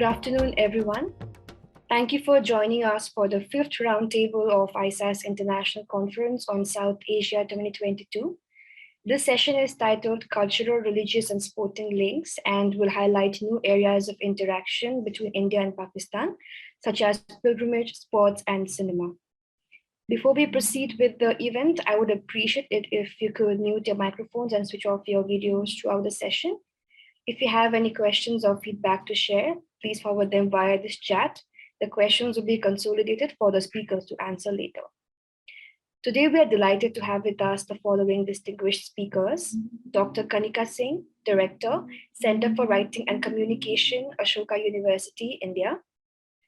Good afternoon, everyone. Thank you for joining us for the 5th Roundtable of ISAS International Conference on South Asia 2022. This session is titled Cultural, Religious and Sporting Links and will highlight new areas of interaction between India and Pakistan, such as pilgrimage, sports, and cinema. Before we proceed with the event, I would appreciate it if you could mute your microphones and switch off your videos throughout the session. If you have any questions or feedback to share, please forward them via this chat. The questions will be consolidated for the speakers to answer later. Today, we are delighted to have with us the following distinguished speakers: Dr. Kanika Singh, Director, Center for Writing and Communication, Ashoka University, India;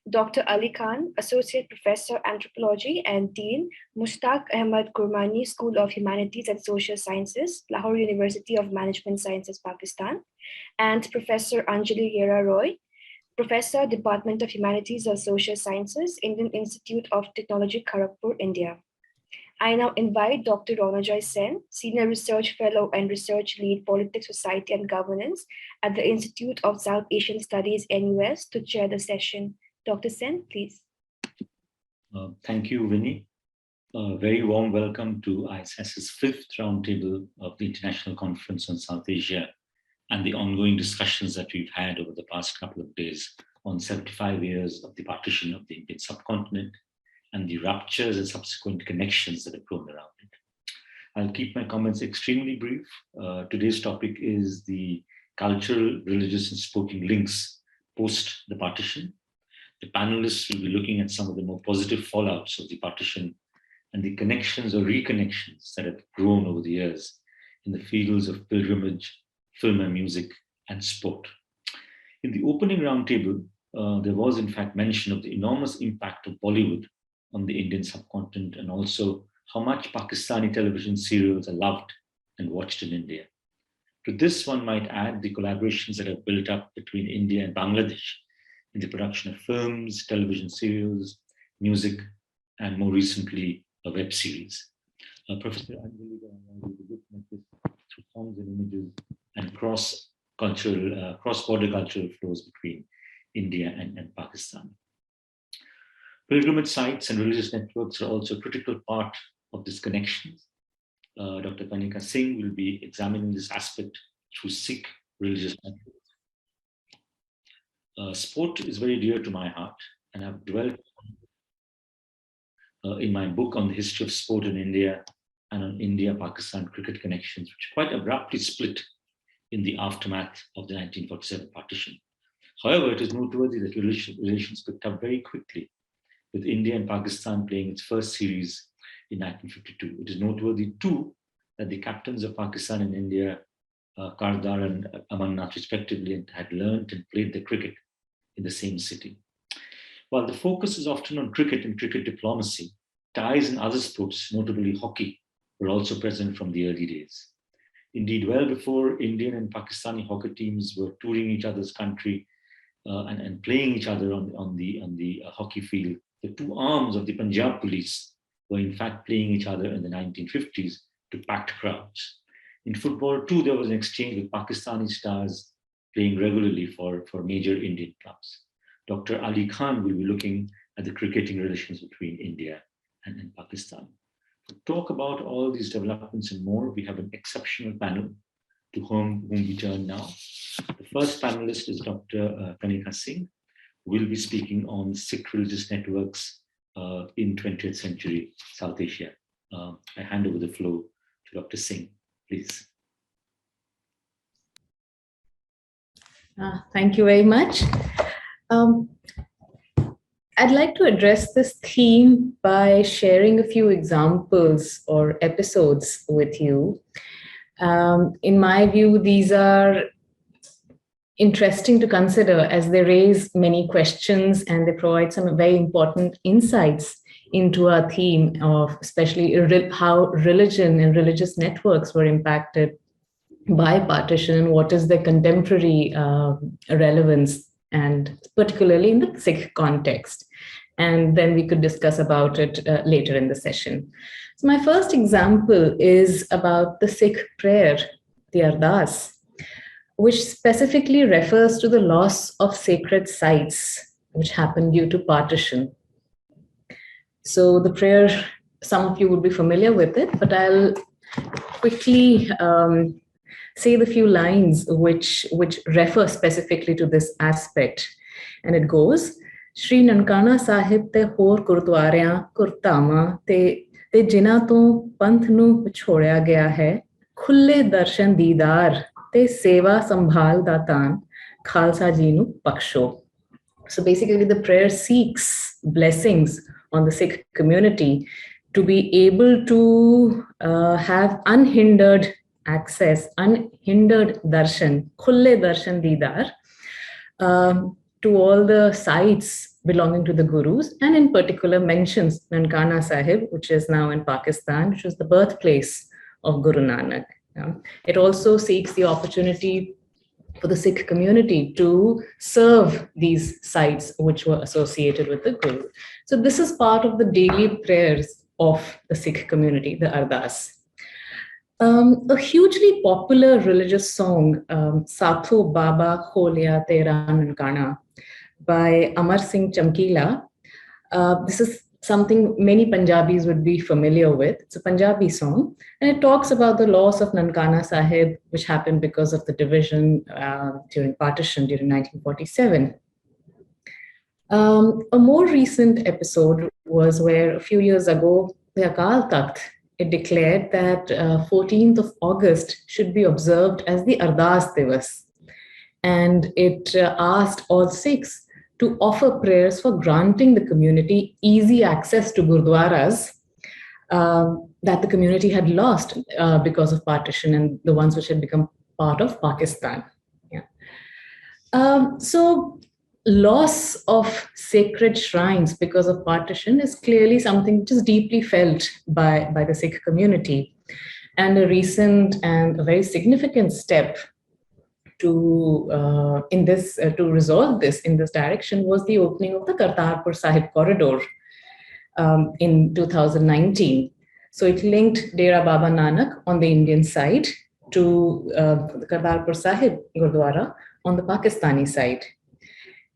Dr. Ali Khan, Associate Professor, Anthropology and Dean, Mushtaq Ahmad Kurmani School of Humanities and Social Sciences, Lahore University of Management Sciences, Pakistan; and Professor Anjali Gera Roy, Professor, Department of Humanities and Social Sciences, Indian Institute of Technology, Kartarpur, India. I now invite Dr. Ronojoy Sen, Senior Research Fellow and Research Lead, Politics, Society and Governance at the Institute of South Asian Studies, NUS, to chair the session. Dr. Sen, please. Thank you, Winnie. Very warm welcome to ISAS's 5th Roundtable of the International Conference on South Asia and the ongoing discussions that we've had over the past couple of days on 75 years of the partition of the Indian subcontinent and the ruptures and subsequent connections that have grown around it. I'll keep my comments extremely brief. Today's topic is the cultural, religious, and sporting links post the partition. The panelists will be looking at some of the more positive fallouts of the partition and the connections or reconnections that have grown over the years in the fields of pilgrimage, film and music, and sport. In the opening roundtable, there was in fact mention of the enormous impact of Bollywood on the Indian subcontinent and also how much Pakistani television serials are loved and watched in India. To this, one might add the collaborations that have built up between India and Bangladesh in the production of films, television serials, music, and more recently, a web series. Professor Anjali will be looking at this through songs and images and cross-border cultural flows between India and Pakistan. Pilgrimage sites and religious networks are also a critical part of this connection. Dr. Kanika Singh will be examining this aspect through Sikh religious networks. Sport is very dear to my heart, and I've dwelt in my book on the history of sport in India and on India-Pakistan cricket connections, which quite abruptly split in the aftermath of the 1947 partition. However, it is noteworthy that relations picked up very quickly, with India and Pakistan playing its first series in 1952. It is noteworthy too that the captains of Pakistan and India, Kartarpur and Amarnath respectively, had learned and played the cricket in the same city. While the focus is often on cricket and cricket diplomacy, ties in other sports, notably hockey, were also present from the early days. Indeed, well before Indian and Pakistani hockey teams were touring each other's country and playing each other on the hockey field, the two arms of the Punjab police were in fact playing each other in the 1950s to packed crowds. In football too, there was an exchange with Pakistani stars playing regularly for major Indian clubs. Dr. Ali Khan will be looking at the cricketing relations between India and Pakistan. To talk about all these developments and more, we have an exceptional panel to whom we turn now. The first panelist is Dr. Kanika Singh, who will be speaking on Sikh religious networks in 20th century South Asia. I hand over the floor to Dr. Singh, please. Thank you very much. I'd like to address this theme by sharing a few examples or episodes with you. In my view, these are interesting to consider as they raise many questions and they provide some very important insights into our theme of especially how religion and religious networks were impacted by partition and what is their contemporary relevance, and particularly in the Sikh context. And then we could discuss about it later in the session. So my first example is about the Sikh prayer, the Ardas. which specifically refers to the loss of sacred sites, which happened due to partition. So the prayer, some of you would be familiar with it, but I'll quickly say the few lines which refer specifically to this aspect. And it goes, Shri Nankana Sahib te hor Gurudwaras kurtama te jina to panth nu chhodya gaya hai, khulle darshan didar te seva sambhal datan Khalsa ji nu paksho. So basically the prayer seeks blessings on the Sikh community to be able to have unhindered access, unhindered darshan, khulle darshan didar, to all the sites belonging to the Gurus, and in particular mentions Nankana Sahib, which is now in Pakistan, which was the birthplace of Guru Nanak. It also seeks the opportunity for the Sikh community to serve these sites which were associated with the Guru. So this is part of the daily prayers of the Sikh community, the Ardas. A hugely popular religious song, Satho Baba Kholya Tera Nankana, by Amar Singh Chamkila. This is something many Punjabis would be familiar with. It's a Punjabi song, and it talks about the loss of Nankana Sahib, which happened because of the division during partition during 1947. A more recent episode was where a few years ago, the Akal Takht, it declared that 14th of August should be observed as the Ardas Divas. And it asked all Sikhs to offer prayers for granting the community easy access to Gurudwaras that the community had lost because of partition and the ones which had become part of Pakistan. So loss of sacred shrines because of partition is clearly something which is deeply felt by the Sikh community. And a recent and a very significant step to resolve this in this direction was the opening of the Kartarpur Sahib corridor in 2019. So it linked Dera Baba Nanak on the Indian side to the Kartarpur Sahib Gurudwara on the Pakistani side.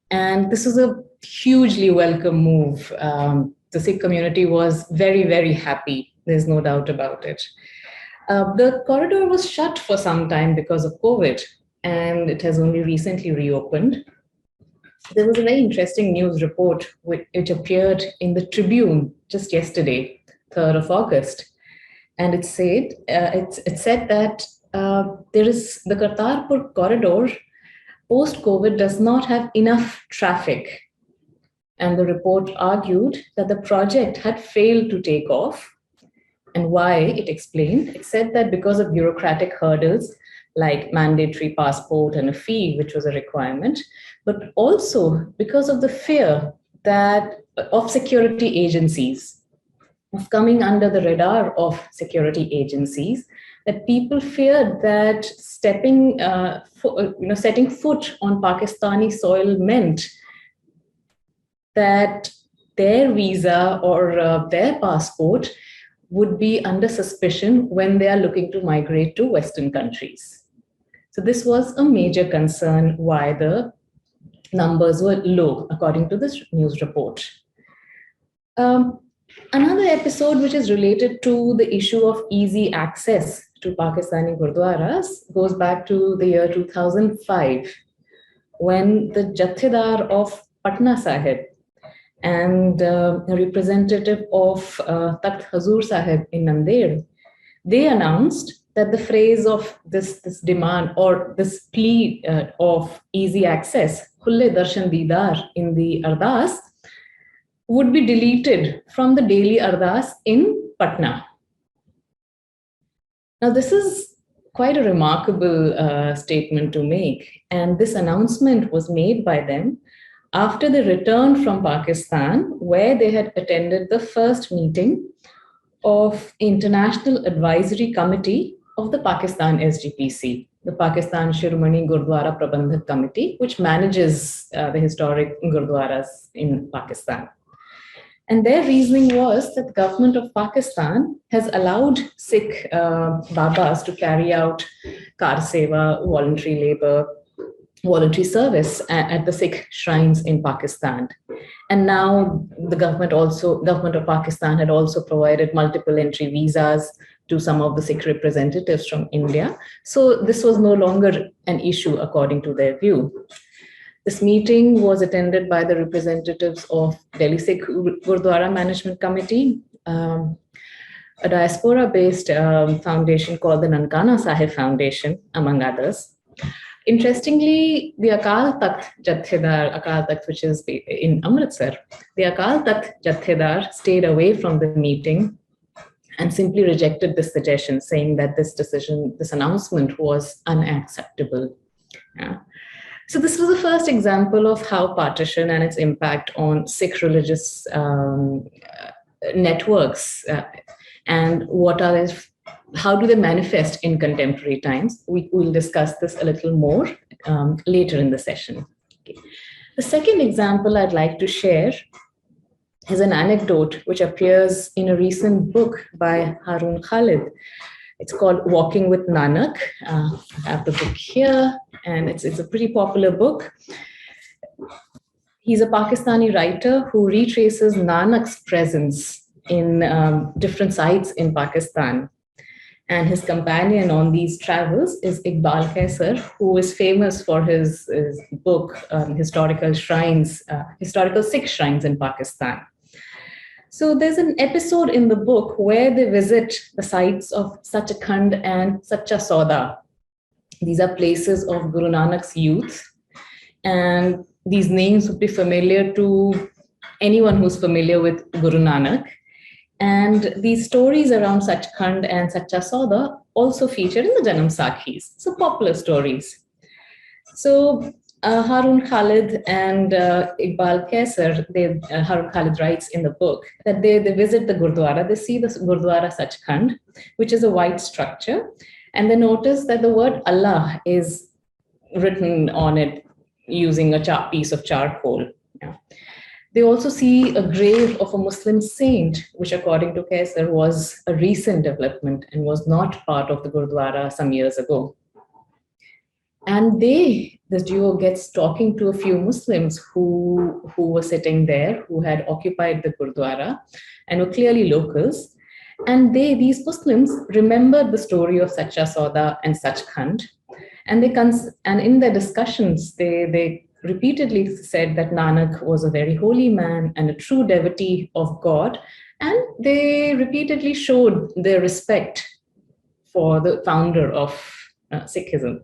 And this was a hugely welcome move. The Sikh community was very, very happy. There's no doubt about it. The corridor was shut for some time because of COVID, and it has only recently reopened. There was a very interesting news report which appeared in the Tribune just yesterday, 3rd of August. And it said that there is the Kartarpur corridor post-COVID does not have enough traffic. And the report argued that the project had failed to take off. And why, it explained. It said that because of bureaucratic hurdles like mandatory passport and a fee, which was a requirement, but also because of the fear that of security agencies, of coming under the radar of security agencies, that people feared that setting foot on Pakistani soil meant that their visa or their passport would be under suspicion when they are looking to migrate to Western countries. So this was a major concern why the numbers were low, according to this news report. Another episode which is related to the issue of easy access to Pakistani Gurudwaras goes back to the year 2005, when the Jathedar of Patna Sahib and a representative of Takht Hazur Sahib in Nanded, they announced that the phrase of this demand or this plea of easy access, Khulle Darshan Didar in the Ardas, would be deleted from the daily Ardas in Patna. Now, this is quite a remarkable statement to make. And this announcement was made by them after the return from Pakistan, where they had attended the first meeting of International Advisory Committee of the Pakistan SGPC, the Pakistan Shiromani Gurdwara Prabandhak Committee, which manages the historic Gurdwaras in Pakistan. And their reasoning was that the government of Pakistan has allowed Sikh Babas to carry out kar seva, voluntary labor, voluntary service at the Sikh shrines in Pakistan. And now the government of Pakistan had also provided multiple entry visas to some of the Sikh representatives from India. So this was no longer an issue according to their view. This meeting was attended by the representatives of Delhi Sikh Gurudwara Management Committee, a diaspora-based foundation called the Nankana Sahib Foundation, among others. Interestingly, the Akal Takht Jathedar, Akal Takht, which is in Amritsar, the Akal Takht Jathedar stayed away from the meeting and simply rejected this suggestion, saying that this announcement was unacceptable. Yeah. So this was the first example of how partition and its impact on Sikh religious networks and how do they manifest in contemporary times. We will discuss this a little more later in the session. Okay. The second example I'd like to share is an anecdote which appears in a recent book by Harun Khalid. It's called Walking with Nanak. I have the book here, and it's a pretty popular book. He's a Pakistani writer who retraces Nanak's presence in different sites in Pakistan. And his companion on these travels is Iqbal Kaisar, who is famous for his book, Historical Sikh Shrines in Pakistan. So there's an episode in the book where they visit the sites of Sachkhand and Sacha Sauda. These are places of Guru Nanak's youth. And these names would be familiar to anyone who's familiar with Guru Nanak. And these stories around Sachkhand and Sacha Sauda also feature in the Janam Sakhis, so popular stories. So Harun Khalid and Iqbal Kaisar, Harun Khalid writes in the book that they visit the Gurudwara, they see the Gurudwara Sachkhand, which is a white structure, and they notice that the word Allah is written on it using a piece of charcoal. Yeah. They also see a grave of a Muslim saint, which according to Kaisar was a recent development and was not part of the Gurudwara some years ago. And this duo gets talking to a few Muslims who were sitting there, who had occupied the Gurudwara and were clearly locals. And these Muslims remembered the story of Sacha Sauda and Sachkhand. And in their discussions, they repeatedly said that Nanak was a very holy man and a true devotee of God. And they repeatedly showed their respect for the founder of Sikhism.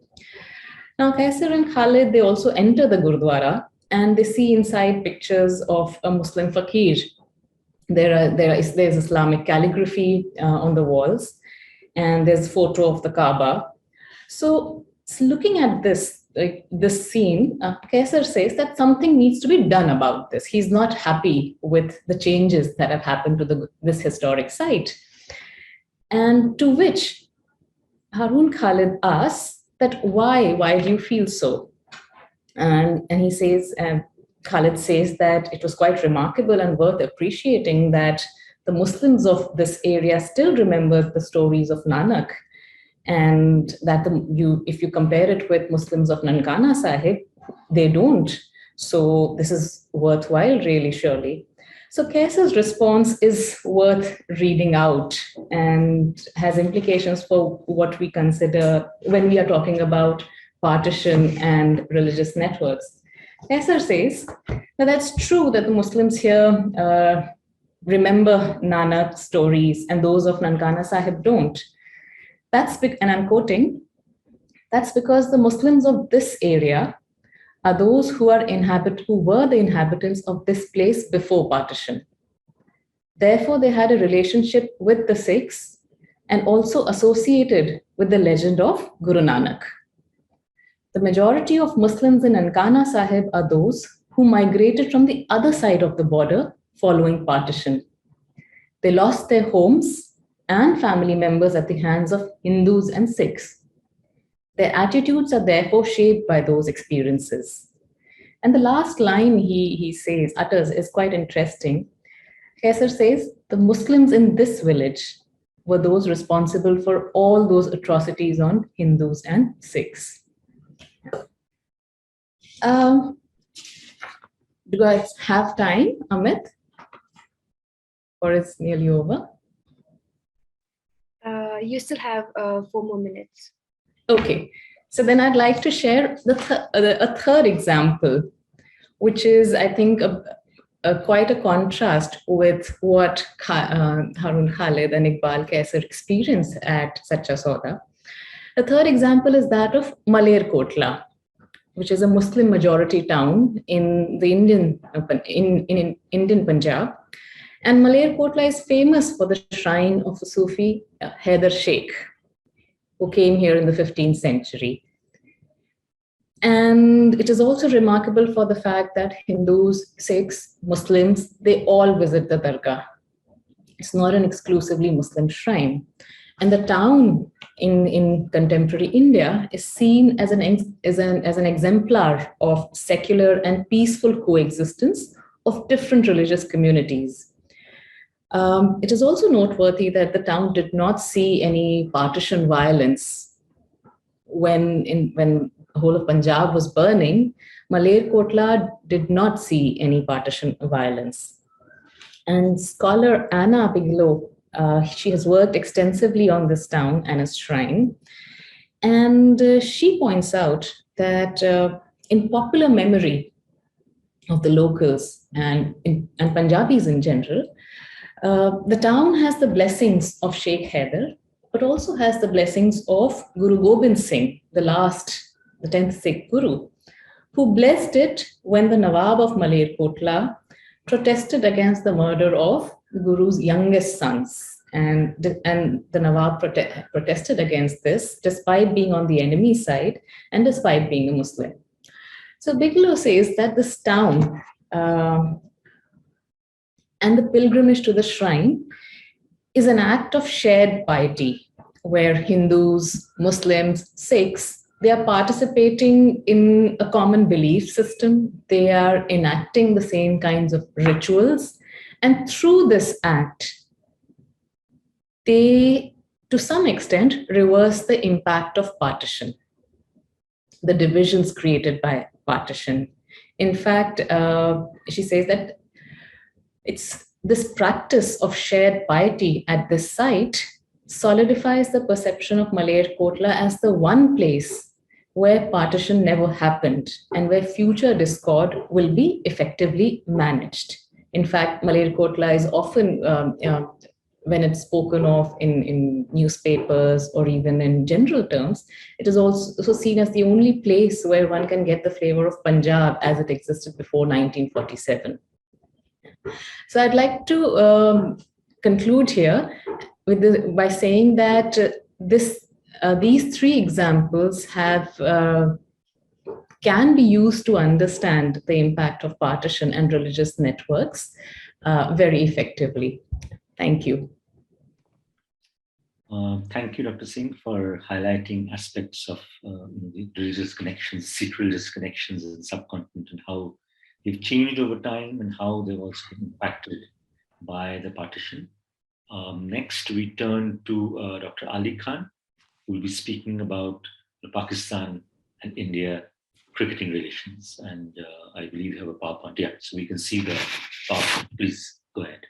Now, Kaisar and Khalid, they also enter the Gurudwara and they see inside pictures of a Muslim fakir. There's Islamic calligraphy on the walls, and there's a photo of the Kaaba. So looking at this scene, Kaisar says that something needs to be done about this. He's not happy with the changes that have happened to this historic site. And to which Harun Khalid asks that why do you feel so? And he says, Khalid says that it was quite remarkable and worth appreciating that the Muslims of this area still remember the stories of Nanak, and that if you compare it with Muslims of Nankana Sahib, they don't. So this is worthwhile, really, surely. So Kaisar's response is worth reading out and has implications for what we consider when we are talking about partition and religious networks. Kaisar says that that's true that the Muslims here remember Nanak's stories and those of Nankana Sahib don't. And I'm quoting, that's because the Muslims of this area are those who were the inhabitants of this place before partition. Therefore, they had a relationship with the Sikhs and also associated with the legend of Guru Nanak. The majority of Muslims in Nankana Sahib are those who migrated from the other side of the border following partition. They lost their homes and family members at the hands of Hindus and Sikhs. Their attitudes are therefore shaped by those experiences. And the last line he utters is quite interesting. Kaisar says the Muslims in this village were those responsible for all those atrocities on Hindus and Sikhs. Do I have time, Amit? Or it's nearly over? You still have 4 more minutes. Okay, so then I'd like to share a third example, which is, I think, quite a contrast with what Harun Khalid and Iqbal Kaisar experienced at Sacha Sauda. The third example is that of Malerkotla, which is a Muslim majority town in the Indian Punjab. And Malerkotla is famous for the shrine of a Sufi, Haider Sheikh, who came here in the 15th century. And it is also remarkable for the fact that Hindus, Sikhs, Muslims, they all visit the Dargah. It's not an exclusively Muslim shrine. And the town in contemporary India is seen as an exemplar of secular and peaceful coexistence of different religious communities. It is also noteworthy that the town did not see any partition violence when the whole of Punjab was burning. Malerkotla did not see any partition violence. And scholar Anna Bigelow, she has worked extensively on this town and its shrine. And she points out that in popular memory of the locals and Punjabis in general, the town has the blessings of Sheikh Haider, but also has the blessings of Guru Gobind Singh, the 10th Sikh Guru, who blessed it when the Nawab of Malerkotla protested against the murder of the Guru's youngest sons. And the Nawab protested against this despite being on the enemy side and despite being a Muslim. So Bigelow says that this town and the pilgrimage to the shrine is an act of shared piety, where Hindus, Muslims, Sikhs, they are participating in a common belief system. They are enacting the same kinds of rituals. And through this act, they, to some extent, reverse the impact of partition, the divisions created by partition. In fact, she says that it's this practice of shared piety at this site solidifies the perception of Malerkotla as the one place where partition never happened and where future discord will be effectively managed. In fact, Malerkotla is often, when it's spoken of in newspapers or even in general terms, it is also seen as the only place where one can get the flavor of Punjab as it existed before 1947. So I'd like to conclude here by saying that these three examples can be used to understand the impact of partition and religious networks very effectively. Thank you. Thank you, Dr. Singh, for highlighting aspects of the religious connections, Sikh religious connections in the subcontinent, and how they've changed over time and how they've also been impacted by the partition. Next, we turn to Dr. Ali Khan, who will be speaking about the Pakistan and India cricketing relations. And I believe you have a PowerPoint. Yeah, so we can see the PowerPoint. Please go ahead.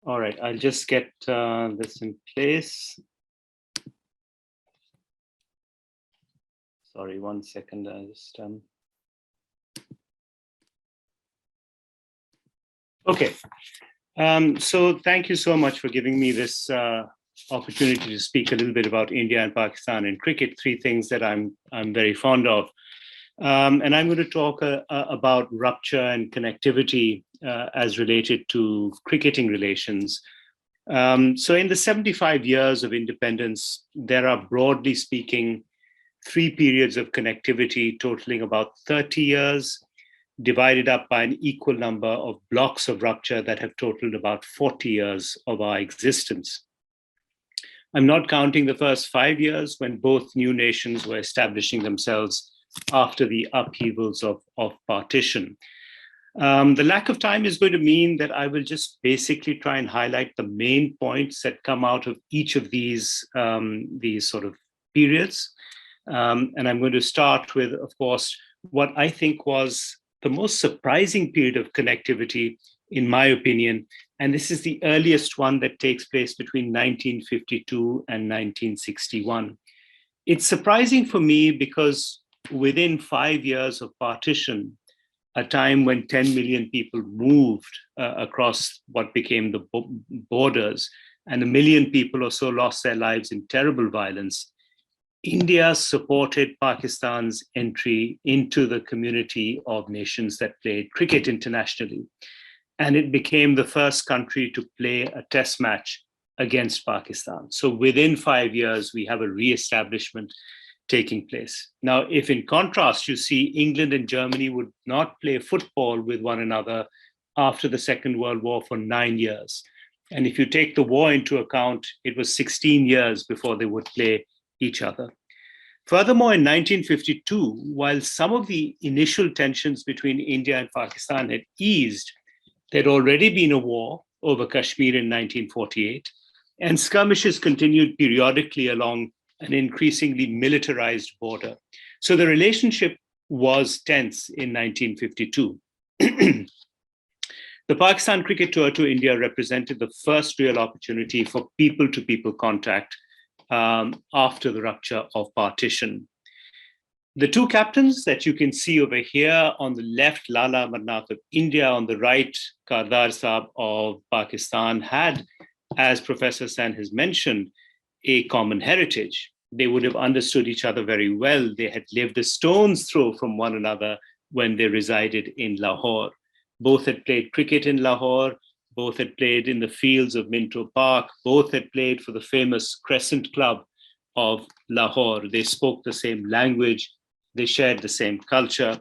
All right, I'll just get this in place. Sorry, 1 second. I just Okay. So thank you so much for giving me this opportunity to speak a little bit about India and Pakistan and cricket. Three things that I'm very fond of, and I'm going to talk about rupture and connectivity as related to cricketing relations. So in the 75 years of independence, there are, broadly speaking, 3 periods of connectivity totaling about 30 years, divided up by an equal number of blocks of rupture that have totaled about 40 years of our existence. I'm not counting the first 5 years when both new nations were establishing themselves after the upheavals of partition. The lack of time is going to mean that I will just basically try and highlight the main points that come out of each of these sort of periods. And I'm going to start with, of course, what I think was the most surprising period of connectivity, in my opinion. And this is the earliest one that takes place between 1952 and 1961. It's surprising for me because within 5 years of partition, a time when 10 million people moved across what became the borders, and 1 million people or so lost their lives in terrible violence, India supported Pakistan's entry into the community of nations that played cricket internationally. And it became the first country to play a test match against Pakistan. So within 5 years, we have a re-establishment taking place. Now, if in contrast, you see England and Germany would not play football with one another after the Second World War for 9 years. And if you take the war into account, it was 16 years before they would play each other. Furthermore, in 1952, while some of the initial tensions between India and Pakistan had eased, there'd already been a war over Kashmir in 1948, and skirmishes continued periodically along an increasingly militarized border. So the relationship was tense in 1952. The Pakistan cricket tour to India represented the first real opportunity for people-to-people contact after the rupture of partition. The two captains that you can see over here, on the left, Lala Amarnath of India, on the right, Kartarpur Sahib of Pakistan, had, as Professor Sen has mentioned, a common heritage. They would have understood each other very well. They had lived a stone's throw from one another when they resided in Lahore. Both had played cricket in Lahore. Both had played in the fields of Minto Park. Both had played for the famous Crescent Club of Lahore. They spoke the same language. They shared the same culture.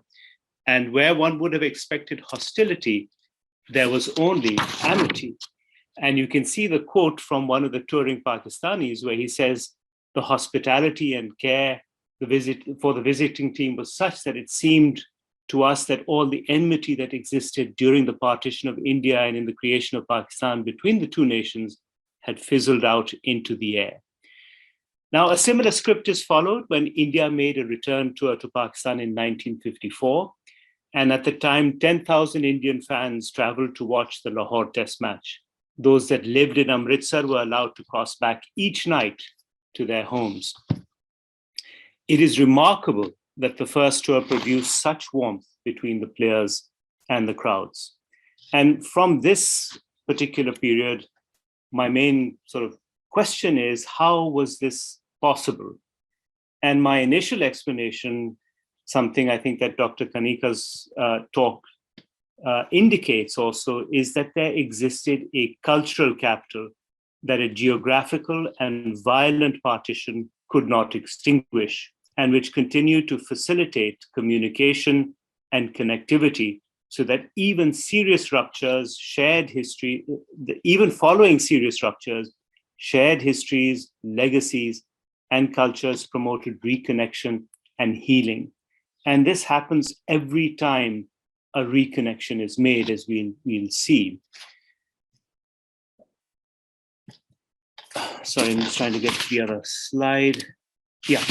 And where one would have expected hostility, there was only amity. And you can see the quote from one of the touring Pakistanis where he says, the hospitality and care for the visiting team was such that it seemed to us that all the enmity that existed during the partition of India and in the creation of Pakistan between the two nations had fizzled out into the air. Now, a similar script is followed when India made a return tour to Pakistan in 1954. And at the time, 10,000 Indian fans traveled to watch the Lahore Test match. Those that lived in Amritsar were allowed to cross back each night to their homes. It is remarkable that the first tour produced such warmth between the players and the crowds. And from this particular period, my main sort of question is, how was this possible? And my initial explanation, something I think that Dr. Kanika's talk indicates also, is that there existed a cultural capital that a geographical and violent partition could not extinguish, and which continued to facilitate communication and connectivity so that even serious ruptures, shared history, even following serious ruptures, shared histories, legacies, and cultures promoted reconnection and healing. And this happens every time a reconnection is made, as we'll see. Sorry, I'm just trying to get to the other slide. Yeah.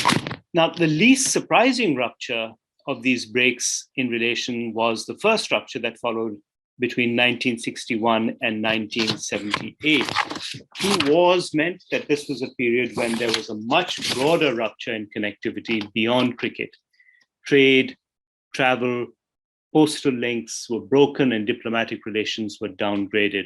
Now, the least surprising rupture of these breaks in relation was the first rupture that followed between 1961 and 1978. Two wars meant that this was a period when there was a much broader rupture in connectivity beyond cricket. Trade, travel, postal links were broken and diplomatic relations were downgraded.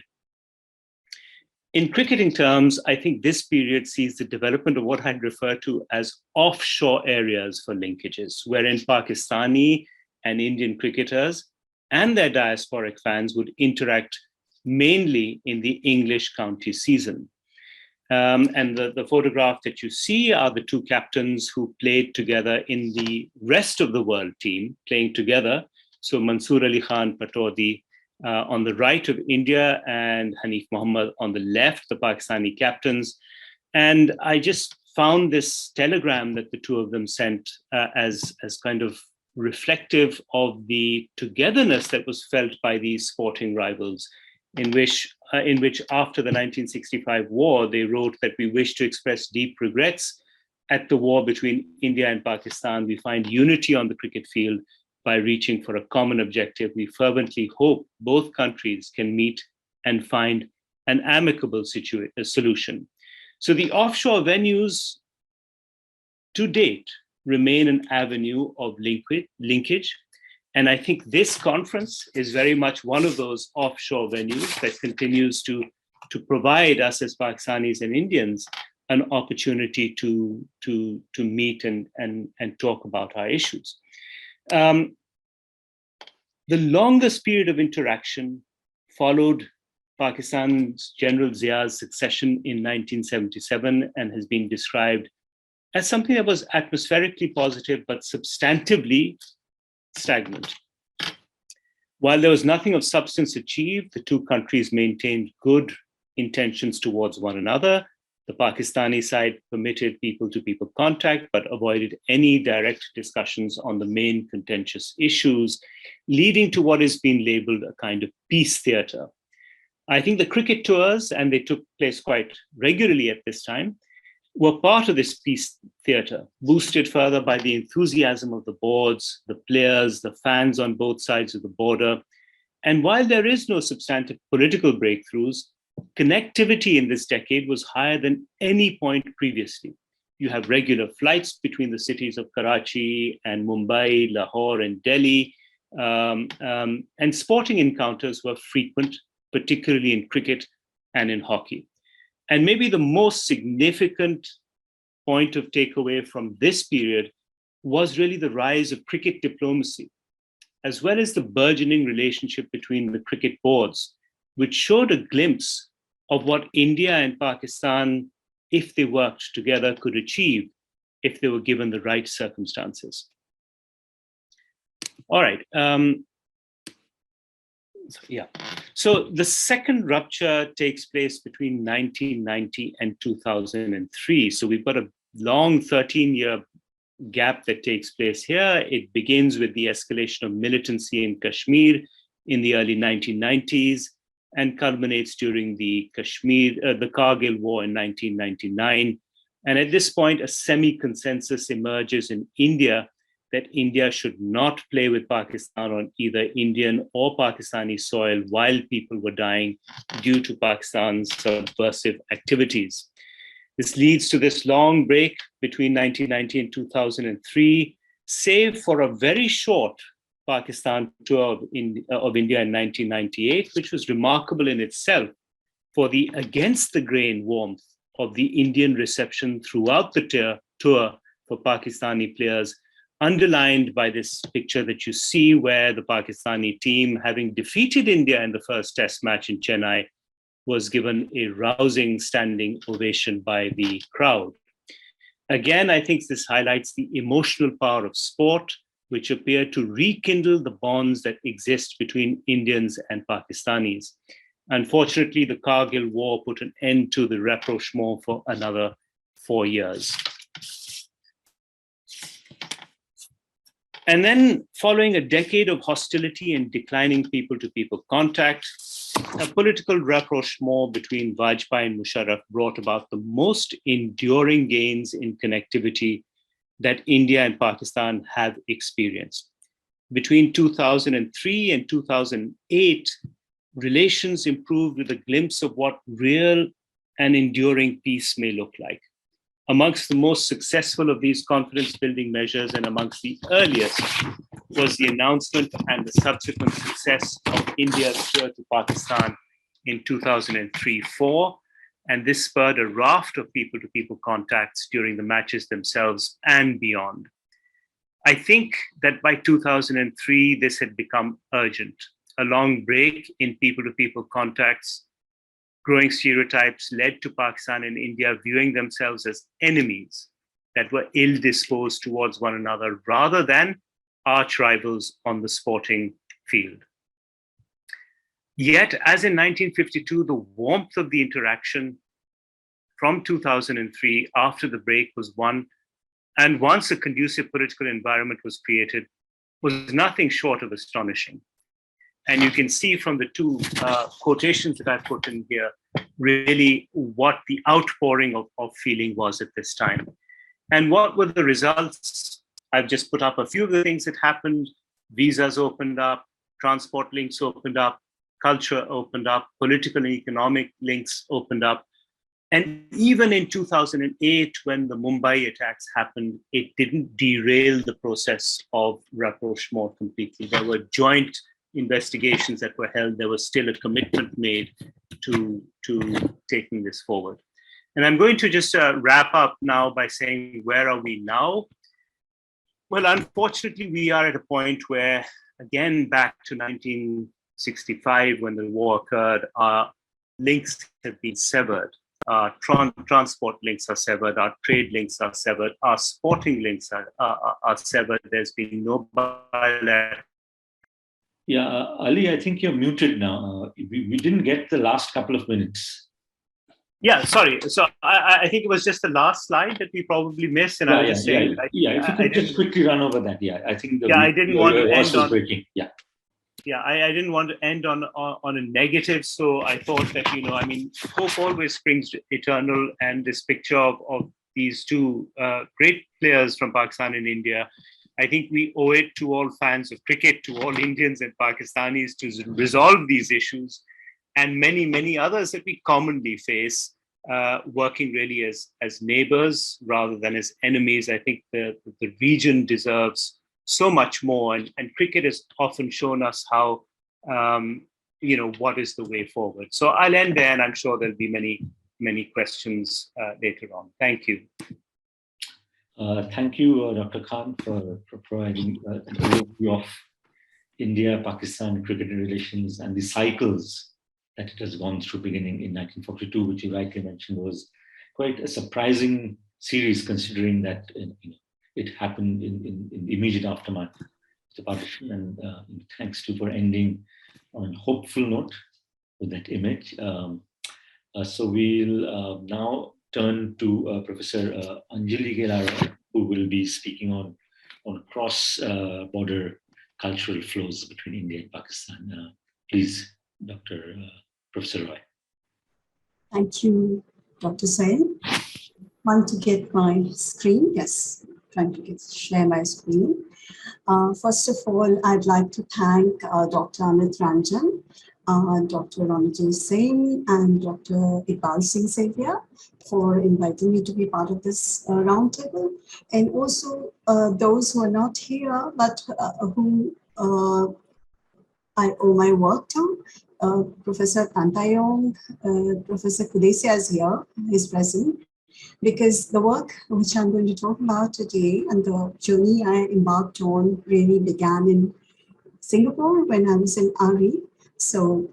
In cricketing terms, I think this period sees the development of what I'd refer to as offshore areas for linkages, wherein Pakistani and Indian cricketers and their diasporic fans would interact mainly in the English county season. And the photograph that you see are the two captains who played together in the rest of the world team, playing together. So Mansoor Ali Khan Patodi on the right of India and Hanif Mohammad on the left, the Pakistani captains. And I just found this telegram that the two of them sent as kind of reflective of the togetherness that was felt by these sporting rivals, in which after the 1965 war, they wrote that we wish to express deep regrets at the war between India and Pakistan. We find unity on the cricket field by reaching for a common objective. We fervently hope both countries can meet and find an amicable solution. So the offshore venues to date remain an avenue of linkage. And I think this conference is very much one of those offshore venues that continues to provide us as Pakistanis and Indians an opportunity to meet and talk about our issues. The longest period of interaction followed Pakistan's General Zia's succession in 1977 and has been described as something that was atmospherically positive, but substantively stagnant. While there was nothing of substance achieved, the two countries maintained good intentions towards one another. The Pakistani side permitted people-to-people contact, but avoided any direct discussions on the main contentious issues, leading to what has been labeled a kind of peace theatre. I think the cricket tours, and they took place quite regularly at this time, were part of this peace theatre, boosted further by the enthusiasm of the boards, the players, the fans on both sides of the border. And while there is no substantive political breakthroughs, connectivity in this decade was higher than any point previously. You have regular flights between the cities of Karachi and Mumbai, Lahore and Delhi, and sporting encounters were frequent, particularly in cricket and in hockey. And maybe the most significant point of takeaway from this period was really the rise of cricket diplomacy, as well as the burgeoning relationship between the cricket boards, which showed a glimpse of what India and Pakistan, if they worked together, could achieve if they were given the right circumstances. All right. So the second rupture takes place between 1990 and 2003. So we've got a long 13-year gap that takes place here. It begins with the escalation of militancy in Kashmir in the early 1990s and culminates during the Kargil War in 1999. And at this point, a semi-consensus emerges in India that India should not play with Pakistan on either Indian or Pakistani soil while people were dying due to Pakistan's subversive activities. This leads to this long break between 1990 and 2003, save for a very short Pakistan tour of India in 1998, which was remarkable in itself for the against-the-grain warmth of the Indian reception throughout the tour for Pakistani players, underlined by this picture that you see where the Pakistani team, having defeated India in the first test match in Chennai, was given a rousing standing ovation by the crowd. Again, I think this highlights the emotional power of sport, which appeared to rekindle the bonds that exist between Indians and Pakistanis. Unfortunately, the Kargil War put an end to the rapprochement for another 4 years. And then, following a decade of hostility and declining people-to-people contact, a political rapprochement between Vajpayee and Musharraf brought about the most enduring gains in connectivity that India and Pakistan have experienced. Between 2003 and 2008, relations improved with a glimpse of what real and enduring peace may look like. Amongst the most successful of these confidence-building measures and amongst the earliest was the announcement and the subsequent success of India's tour to Pakistan in 2003-04. And this spurred a raft of people-to-people contacts during the matches themselves and beyond. I think that by 2003, this had become urgent. A long break in people-to-people contacts, growing stereotypes led to Pakistan and India viewing themselves as enemies that were ill-disposed towards one another rather than arch rivals on the sporting field. Yet, as in 1952, the warmth of the interaction from 2003 after the break was won, and once a conducive political environment was created, was nothing short of astonishing. And you can see from the two quotations that I put in here, really what the outpouring of feeling was at this time. And what were the results? I've just put up a few of the things that happened. Visas opened up, transport links opened up, culture opened up, political and economic links opened up. And even in 2008, when the Mumbai attacks happened, it didn't derail the process of rapprochement completely. There were joint investigations that were held. There was still a commitment made to taking this forward. And I'm going to just wrap up now by saying, where are we now? Well, unfortunately, we are at a point where, again, back to 1965, when the war occurred, our links have been severed. Our transport links are severed, our trade links are severed, our sporting links are severed. There's been no bilateral. Yeah, Ali, I think you're muted now. We didn't get the last couple of minutes. Yeah, sorry. So I think it was just the last slide that we probably missed, and I was just saying. If you could just quickly run over that. Yeah, I think. I didn't want to end on breaking. Yeah. Yeah, I didn't want to end on a negative, so I thought that, hope always springs eternal, and this picture of these two great players from Pakistan and India, I think we owe it to all fans of cricket, to all Indians and Pakistanis, to resolve these issues and many, many others that we commonly face, working really as neighbors rather than as enemies. I think the region deserves so much more, and cricket has often shown us how, what is the way forward. So I'll end there, and I'm sure there'll be many questions later on. Thank you. Thank you, Dr. Khan, for providing an overview of India-Pakistan cricket relations and the cycles that it has gone through, beginning in 1942, which you rightly mentioned was quite a surprising series, considering that it happened in the immediate aftermath of the partition. And thanks to for ending on a hopeful note with that image. So we'll now turn to Professor Anjali Gelaro, who will be speaking on cross-border cultural flows between India and Pakistan. Please, Professor Roy. Thank you, Dr. Sain. Want to get my screen? Yes. Trying to share my screen. First of all, I'd like to thank Dr. Amit Ranjan, Dr. Ranjit Singh, and Dr. Iqbal Singh Xavier for inviting me to be part of this roundtable, and also those who are not here but who I owe my work to. Professor Tantayong, Professor Kudesia is here, he's present. Because the work which I'm going to talk about today and the journey I embarked on really began in Singapore when I was in RE. So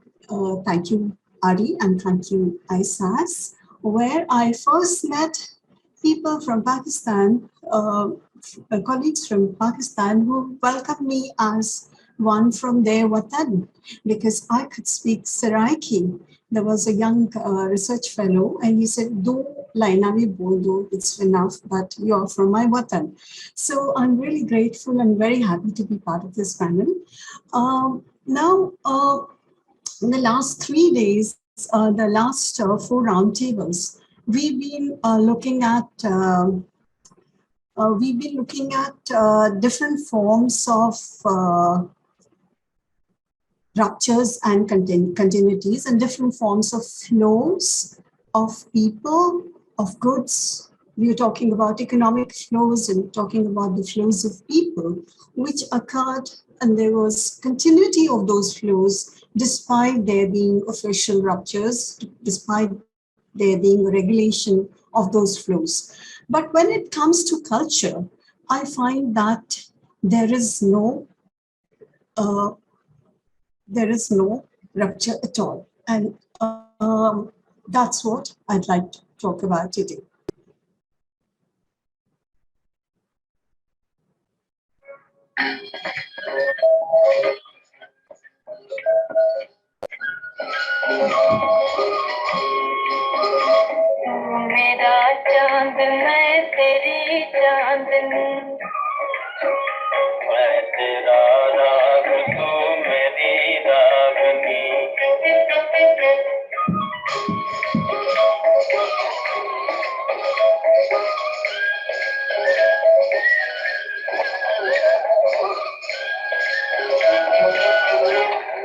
thank you, RE, and thank you, ISAS, where I first met people from Pakistan, colleagues from Pakistan, who welcomed me as one from their watan, because I could speak Saraiki. There was a young research fellow, and he said, "Do laina bhi bol do, it's enough, but you're from my watan." So I'm really grateful and very happy to be part of this panel. Now, in the last 3 days, the last 4 roundtables, we've been looking at different forms of ruptures and continuities, and different forms of flows of people, of goods. We were talking about economic flows and talking about the flows of people which occurred, and there was continuity of those flows despite there being official ruptures, despite there being regulation of those flows. But when it comes to culture, I find that there is no rupture at all. And that's what I'd like to talk about today. मेरा चांद मैं तेरी चांदनी मैं तेरा राग तू मेरी रागनी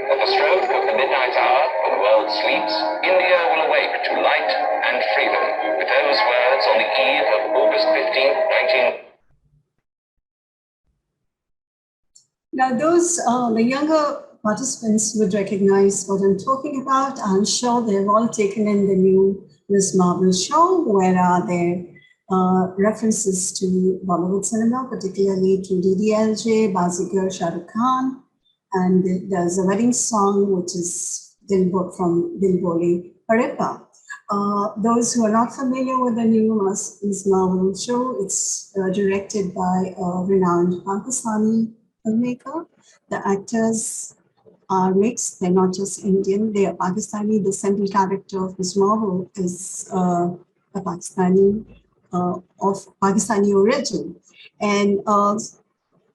At the stroke of the midnight hour, when the world sleeps, India will awake to light and freedom with those words on the eve of August 15th, 19... Now, those the younger participants would recognize what I'm talking about. I'm sure they've all taken in the new Miss Marvel show, where are there references to Bollywood cinema, particularly to DDLJ, Bazigar, Shah Rukh Khan, and there's a wedding song which is from Dil Bole Parepa. Those who are not familiar with the new Miss Marvel show, it's directed by a renowned Pakistani filmmaker. The actors are mixed. They're not just Indian, they are Pakistani. The central character of Miss Marvel is a Pakistani of Pakistani origin. And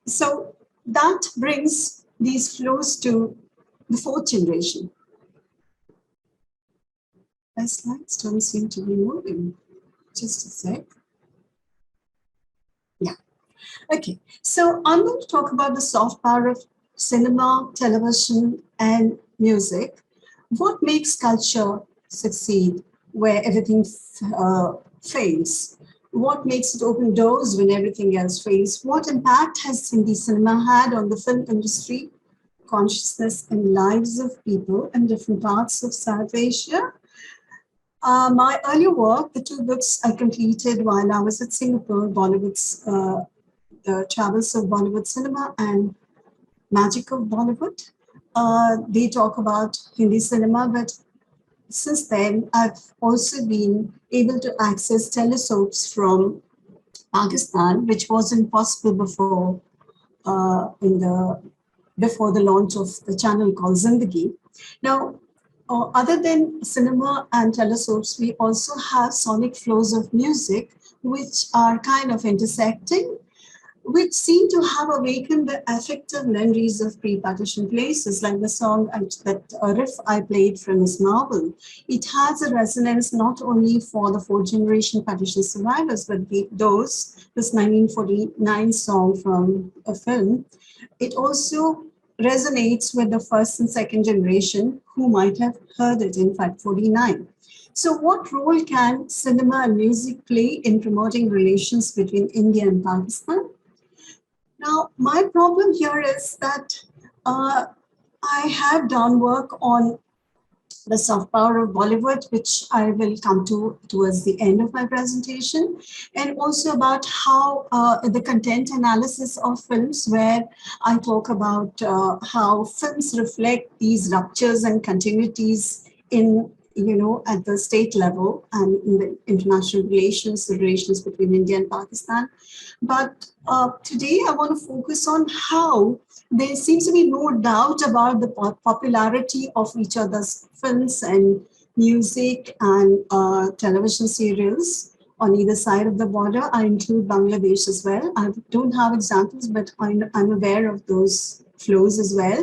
so that brings these flows to the fourth generation. My slides don't seem to be moving. Just a sec. Yeah. Okay. So I'm going to talk about the soft power of cinema, television, and music. What makes culture succeed where everything fails? What makes it open doors when everything else fails? What impact has Hindi cinema had on the film industry, consciousness, and lives of people in different parts of South Asia? My earlier work, the two books I completed while I was at Singapore, Bollywood's The Travels of Bollywood Cinema and Magic of Bollywood. They talk about Hindi cinema, but since then, I've also been able to access telesoaps from Pakistan, which wasn't possible before before the launch of the channel called Zindagi. Now, other than cinema and telesoaps, we also have sonic flows of music, which are kind of intersecting, which seem to have awakened the affective memories of pre-partition places, like the song that riff I played from Miss Marvel. It has a resonance not only for the fourth-generation partition survivors, but this 1949 song from a film. It also resonates with the first and second generation who might have heard it in 549. So what role can cinema and music play in promoting relations between India and Pakistan? Now, my problem here is that I have done work on the soft power of Bollywood, which I will come to towards the end of my presentation, and also about how the content analysis of films, where I talk about how films reflect these ruptures and continuities at the state level and in the international relations, the relations between India and Pakistan. But today I want to focus on how there seems to be no doubt about the popularity of each other's films and music and television serials on either side of the border. I include Bangladesh as well. I don't have examples, but I'm aware of those flows as well.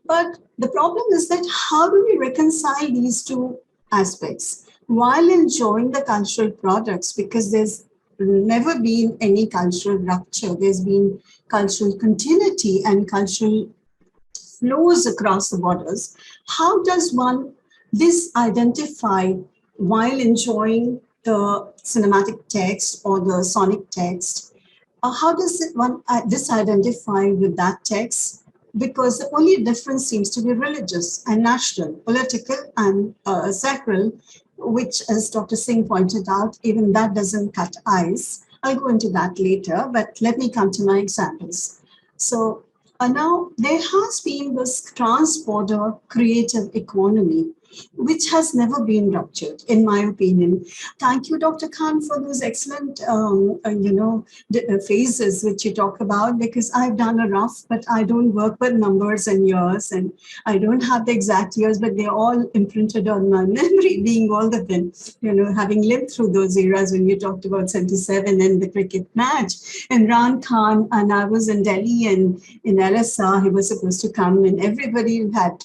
But the problem is that how do we reconcile these two aspects while enjoying the cultural products? Because there's never been any cultural rupture. There's been cultural continuity and cultural flows across the borders. How does one disidentify while enjoying the cinematic text or the sonic text? How does one disidentify with that text? Because the only difference seems to be religious and national, political and sacral, which, as Dr. Singh pointed out, even that doesn't cut ice. I'll go into that later, but let me come to my examples. So now there has been this trans-border creative economy which has never been ruptured, in my opinion. Thank you, Dr. Khan, for those excellent, phases which you talk about, because I've done a rough, but I don't work with numbers and years, and I don't have the exact years, but they're all imprinted on my memory, being all of them, having lived through those eras when you talked about 77 and the cricket match. Imran Khan, and I was in Delhi and in LSR, he was supposed to come, and everybody had,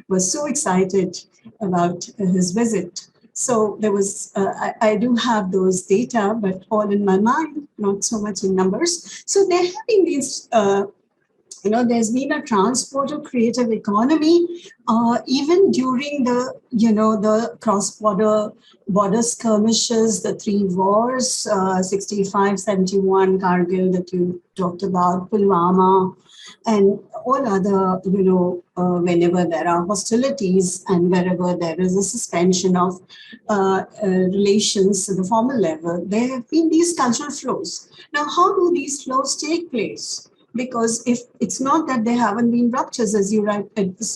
was so excited about his visit. So there was, I do have those data, but all in my mind, not so much in numbers. So there have been these, there's been a transport of creative economy, even during the cross-border skirmishes, the three wars, 65, 71, Kargil that you talked about, Pulwama, and all other, whenever there are hostilities and wherever there is a suspension of relations at the formal level, there have been these cultural flows. Now, how do these flows take place? Because if it's not that there haven't been ruptures, as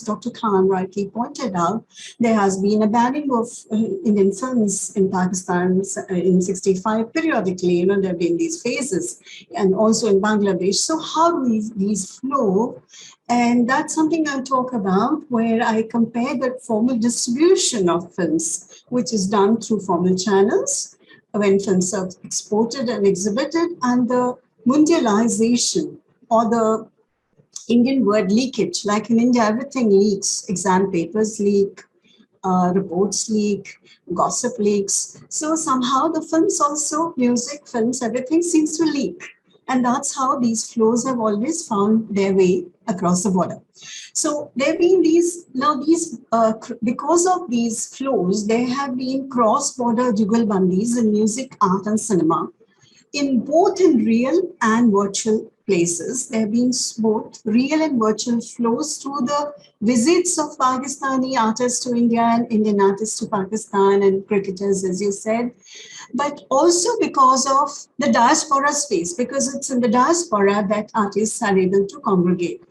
Dr. Khan rightly pointed out, there has been a banning of Indian films in Pakistan in 65 periodically. There have been these phases, and also in Bangladesh. So how do these flow? And that's something I talk about, where I compare the formal distribution of films, which is done through formal channels, when films are exported and exhibited, and the mundialization, or the Indian word leakage. Like in India, everything leaks. Exam papers leak, reports leak, gossip leaks. So somehow the films also, music, films, everything seems to leak. And that's how these flows have always found their way across the border. So there have been because of these flows, there have been cross-border jugalbandis in music, art, and cinema, in both in real and virtual places. There have been both real and virtual flows through the visits of Pakistani artists to India and Indian artists to Pakistan and cricketers, as you said, but also because of the diaspora space, because it's in the diaspora that artists are able to congregate.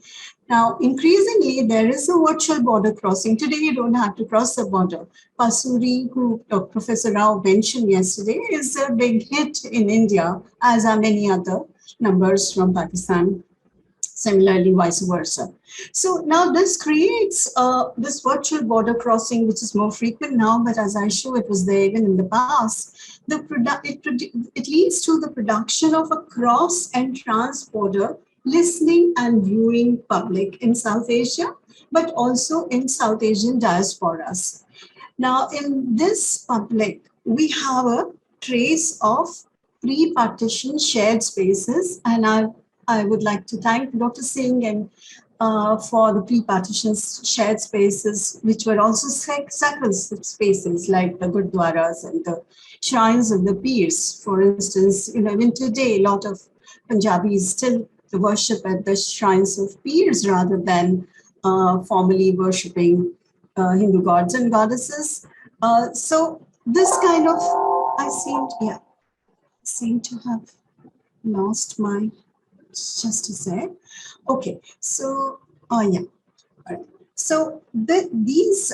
Now, increasingly, there is a virtual border crossing. Today, you don't have to cross the border. Pasuri, who Professor Rao mentioned yesterday, is a big hit in India, as are many other numbers from Pakistan, similarly vice versa. So now this creates this virtual border crossing, which is more frequent now, but as I show, it was there even in the past. It leads to the production of a cross and trans-border listening and viewing public in South Asia, but also in South Asian diasporas. Now, in this public, we have a trace of pre-partition shared spaces, and I would like to thank Dr. Singh and for the pre-partition shared spaces, which were also sacred spaces like the Gurudwaras and the shrines of the peers. For instance, even today, a lot of Punjabis still worship at the shrines of peers rather than formally worshipping Hindu gods and goddesses. So this kind of, I seem to have lost my, just a sec. Okay, so, yeah. Right. So these,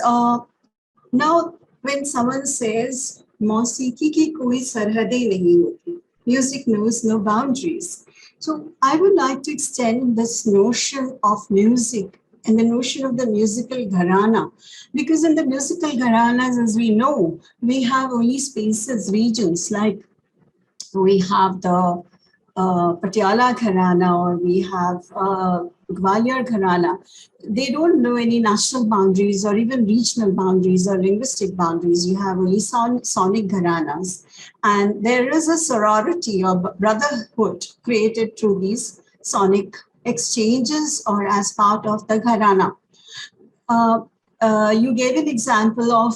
now when someone says, "Mausiki ki koi sarhade nahi hoti," music knows no boundaries. So I would like to extend this notion of music and the notion of the musical gharana, because in the musical gharanas, as we know, we have only spaces, regions, like we have the Patiala Gharana, or we have Gwalior Gharana. They don't know any national boundaries or even regional boundaries or linguistic boundaries. You have only sonic gharanas. And there is a sorority or brotherhood created through these sonic exchanges or as part of the gharana. You gave an example of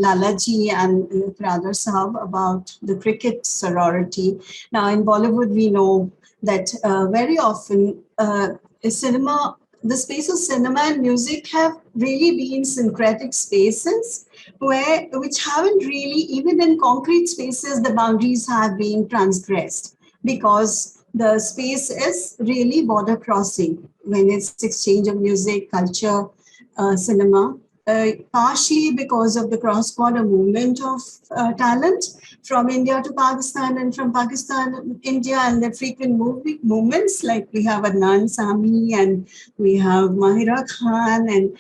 Lalaji and Kartarpur Sahib about the cricket sorority. Now in Bollywood, we know that very often cinema, the space of cinema and music have really been syncretic spaces which haven't really, even in concrete spaces, the boundaries have been transgressed, because the space is really border crossing when it's exchange of music, culture, cinema, partially because of the cross-border movement of talent from India to Pakistan and from Pakistan to India, and the frequent movements, like we have Adnan Sami and we have Mahira Khan and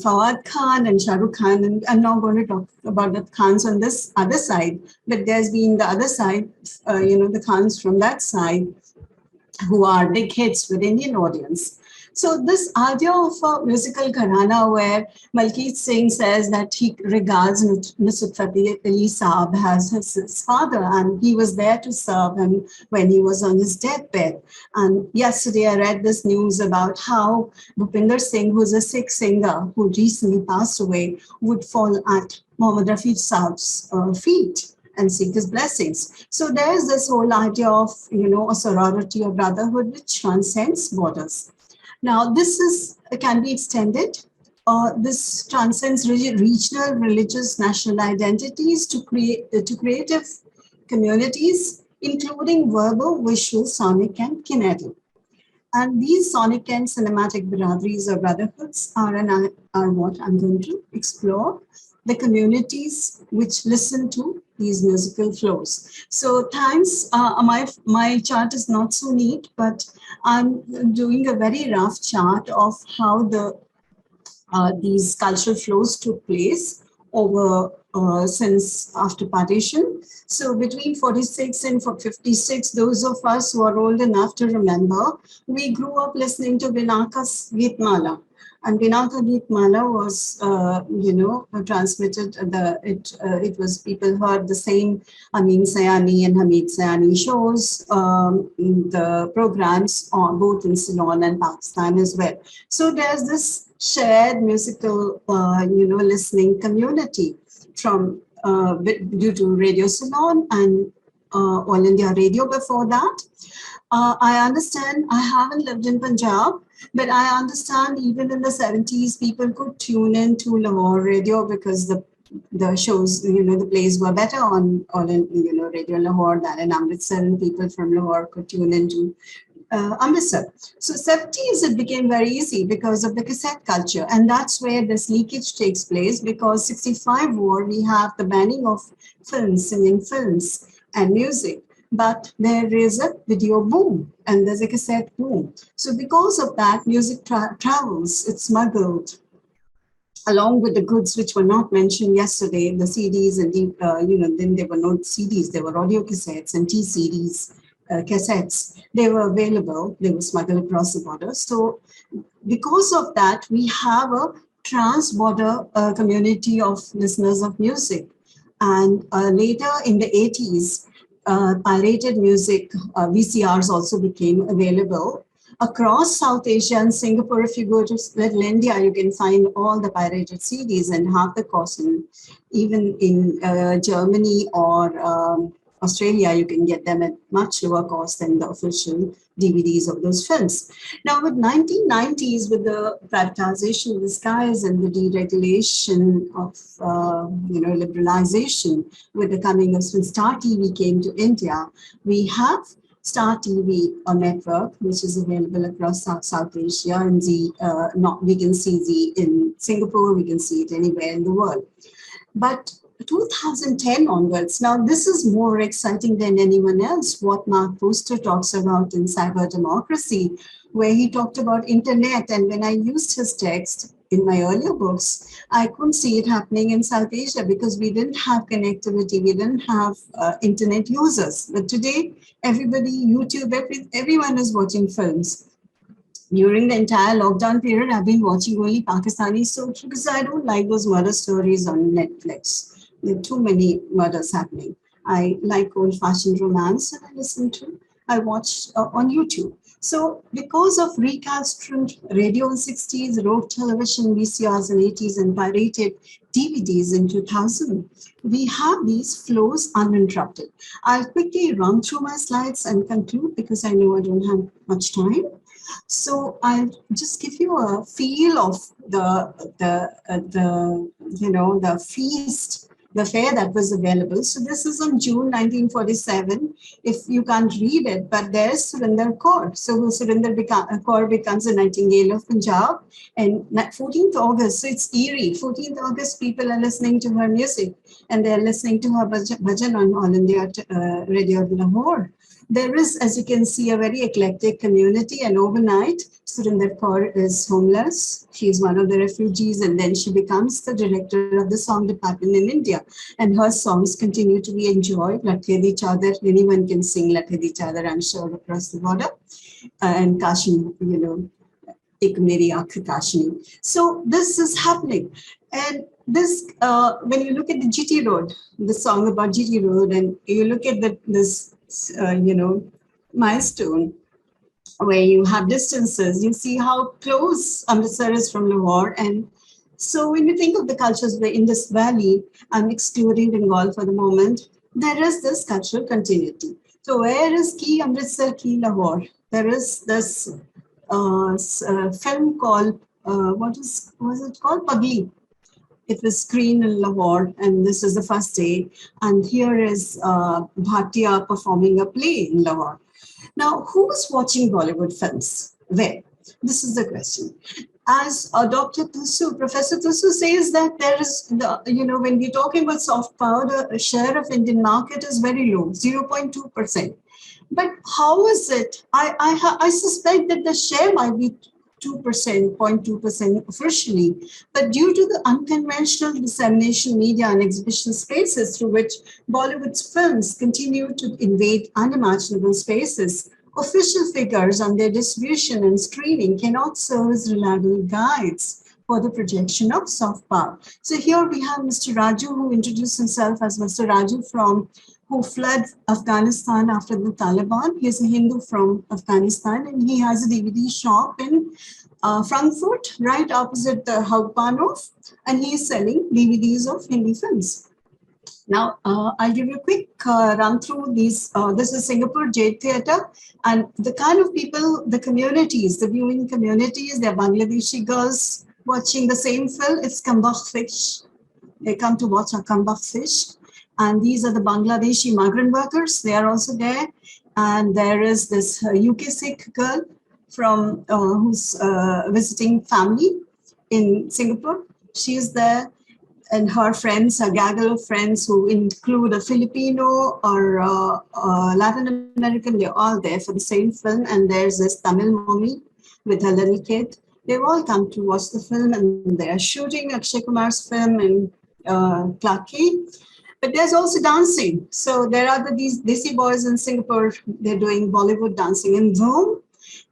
Fawad Khan and Shah Rukh Khan, and I'm not going to talk about the Khans on this other side, but there's been the other side, the Khans from that side who are big hits with Indian audience. So this idea of a musical gharana where Malkit Singh says that he regards Nusrat Fateh Ali Saab as his father, and he was there to serve him when he was on his deathbed. And yesterday I read this news about how Bhupinder Singh, who's a Sikh singer who recently passed away, would fall at Mohammad Rafi Saab's feet and seek his blessings. So there's this whole idea of, a sorority or brotherhood which transcends borders. Now, this can be extended. This transcends regional, religious, national identities to creative communities, including verbal, visual, sonic, and kinetic. And these sonic and cinematic brotherhoodies or brotherhoods are what I'm going to explore. The communities which listen to these musical flows. So thanks, my chart is not so neat, but I'm doing a very rough chart of how these cultural flows took place over since after partition. So between 46 and 56, those of us who are old enough to remember, we grew up listening to Vinaka's Geetmala. And Vinaka Geetmala was, transmitted. It was, people heard the same Amin Sayani and Hamid Sayani shows, the programs on both in Ceylon and Pakistan as well. So there's this shared musical, listening community from due to Radio Ceylon and All India Radio before that. I understand, I haven't lived in Punjab, but I understand even in the 70s, people could tune in to Lahore radio because the shows, the plays were better on Radio Lahore than in Amritsar, and people from Lahore could tune into Amritsar. So 70s, it became very easy because of the cassette culture. And that's where this leakage takes place, because 65 war, we have the banning of films, singing films and music. But there is a video boom and there's a cassette boom. So because of that, music travels, it's smuggled along with the goods which were not mentioned yesterday, the CDs and, then there were no CDs, there were audio cassettes and T-CDs, cassettes. They were available, they were smuggled across the border. So because of that, we have a trans-border community of listeners of music. And later in the 80s, pirated music, VCRs also became available across South Asia and Singapore. If you go to Little India, you can find all the pirated CDs and half the cost. And even in Germany or Australia, you can get them at much lower cost than the official DVDs of those films. Now, with 1990s, with the privatization of the skies and the deregulation of, liberalization, with the coming of when Star TV came to India, we have Star TV, a network which is available across South Asia, and we can see in Singapore, we can see it anywhere in the world. But 2010 onwards, now this is more exciting than anyone else, what Mark Poster talks about in Cyber Democracy, where he talked about internet. And when I used his text in my earlier books, I couldn't see it happening in South Asia because we didn't have connectivity, we didn't have internet users. But today, everybody, YouTube, everyone is watching films. During the entire lockdown period, I've been watching only Pakistani soaps because I don't like those murder stories on Netflix. There are too many murders happening. I like old-fashioned romance, and I watch on YouTube. So because of recalcitrant radio in 60s, road television, VCRs in 80s, and pirated DVDs in 2000, we have these flows uninterrupted. I'll quickly run through my slides and conclude because I know I don't have much time. So I'll just give you a feel of the feast the fare that was available. So this is on June 1947. If you can't read it, but there's Surinder Kaur. So Surinder Kaur becomes a Nightingale of Punjab. And 14th August, so it's eerie. 14th August, people are listening to her music and they're listening to her bhajan on All India Radio Lahore. There is, as you can see, a very eclectic community, and overnight, Surinder Kaur is homeless. She's one of the refugees, and then she becomes the director of the song department in India. And her songs continue to be enjoyed. Lathe Di Chadar, anyone can sing Lathe Di Chadar, I'm sure, across the border. And Kashmir, you know, Ek Meri Aakh Kashmir. So this is happening. And this, when you look at the GT Road, the song about GT Road, and you look at this, milestone where you have distances, you see how close Amritsar is from Lahore. And so when you think of the cultures of the Indus Valley, I'm excluding Bengal for the moment, there is this cultural continuity. So where is Ki Amritsar, Ki Lahore? There is this film called, what was it called? Pagli. It was screened in Lahore, and this is the first day. And here is Bhatia performing a play in Lahore. Now, who's watching Bollywood films? Where? This is the question. As Dr. Tusu, Professor Tusu says that there is, when we're talking about soft power, the share of Indian market is very low, 0.2%. But how is it? I suspect that the share might be 2%, 0.2% officially, but due to the unconventional dissemination media and exhibition spaces through which Bollywood's films continue to invade unimaginable spaces, official figures on their distribution and screening cannot serve as reliable guides for the projection of soft power. So here we have Mr. Raju, who introduced himself as Mr. Raju who fled Afghanistan after the Taliban. He is a Hindu from Afghanistan, and he has a DVD shop in Frankfurt, right opposite the Hauptbahnhof, and he is selling DVDs of Hindi films. Now, I'll give you a quick run through these. This is Singapore Jade Theatre, and the kind of people, the communities, the viewing communities, they're Bangladeshi girls watching the same film. It's Kambakh Fish. They come to watch a Kambakh Fish. And these are the Bangladeshi migrant workers. They are also there. And there is this UK Sikh girl from who's visiting family in Singapore. She is there, and her friends, a gaggle of friends who include a Filipino or Latin American. They're all there for the same film. And there's this Tamil mommy with her little kid. They've all come to watch the film, and they're shooting Akshay Kumar's film in Clarke Quay. But there's also dancing. So there are these Desi boys in Singapore, they're doing Bollywood dancing in Rome.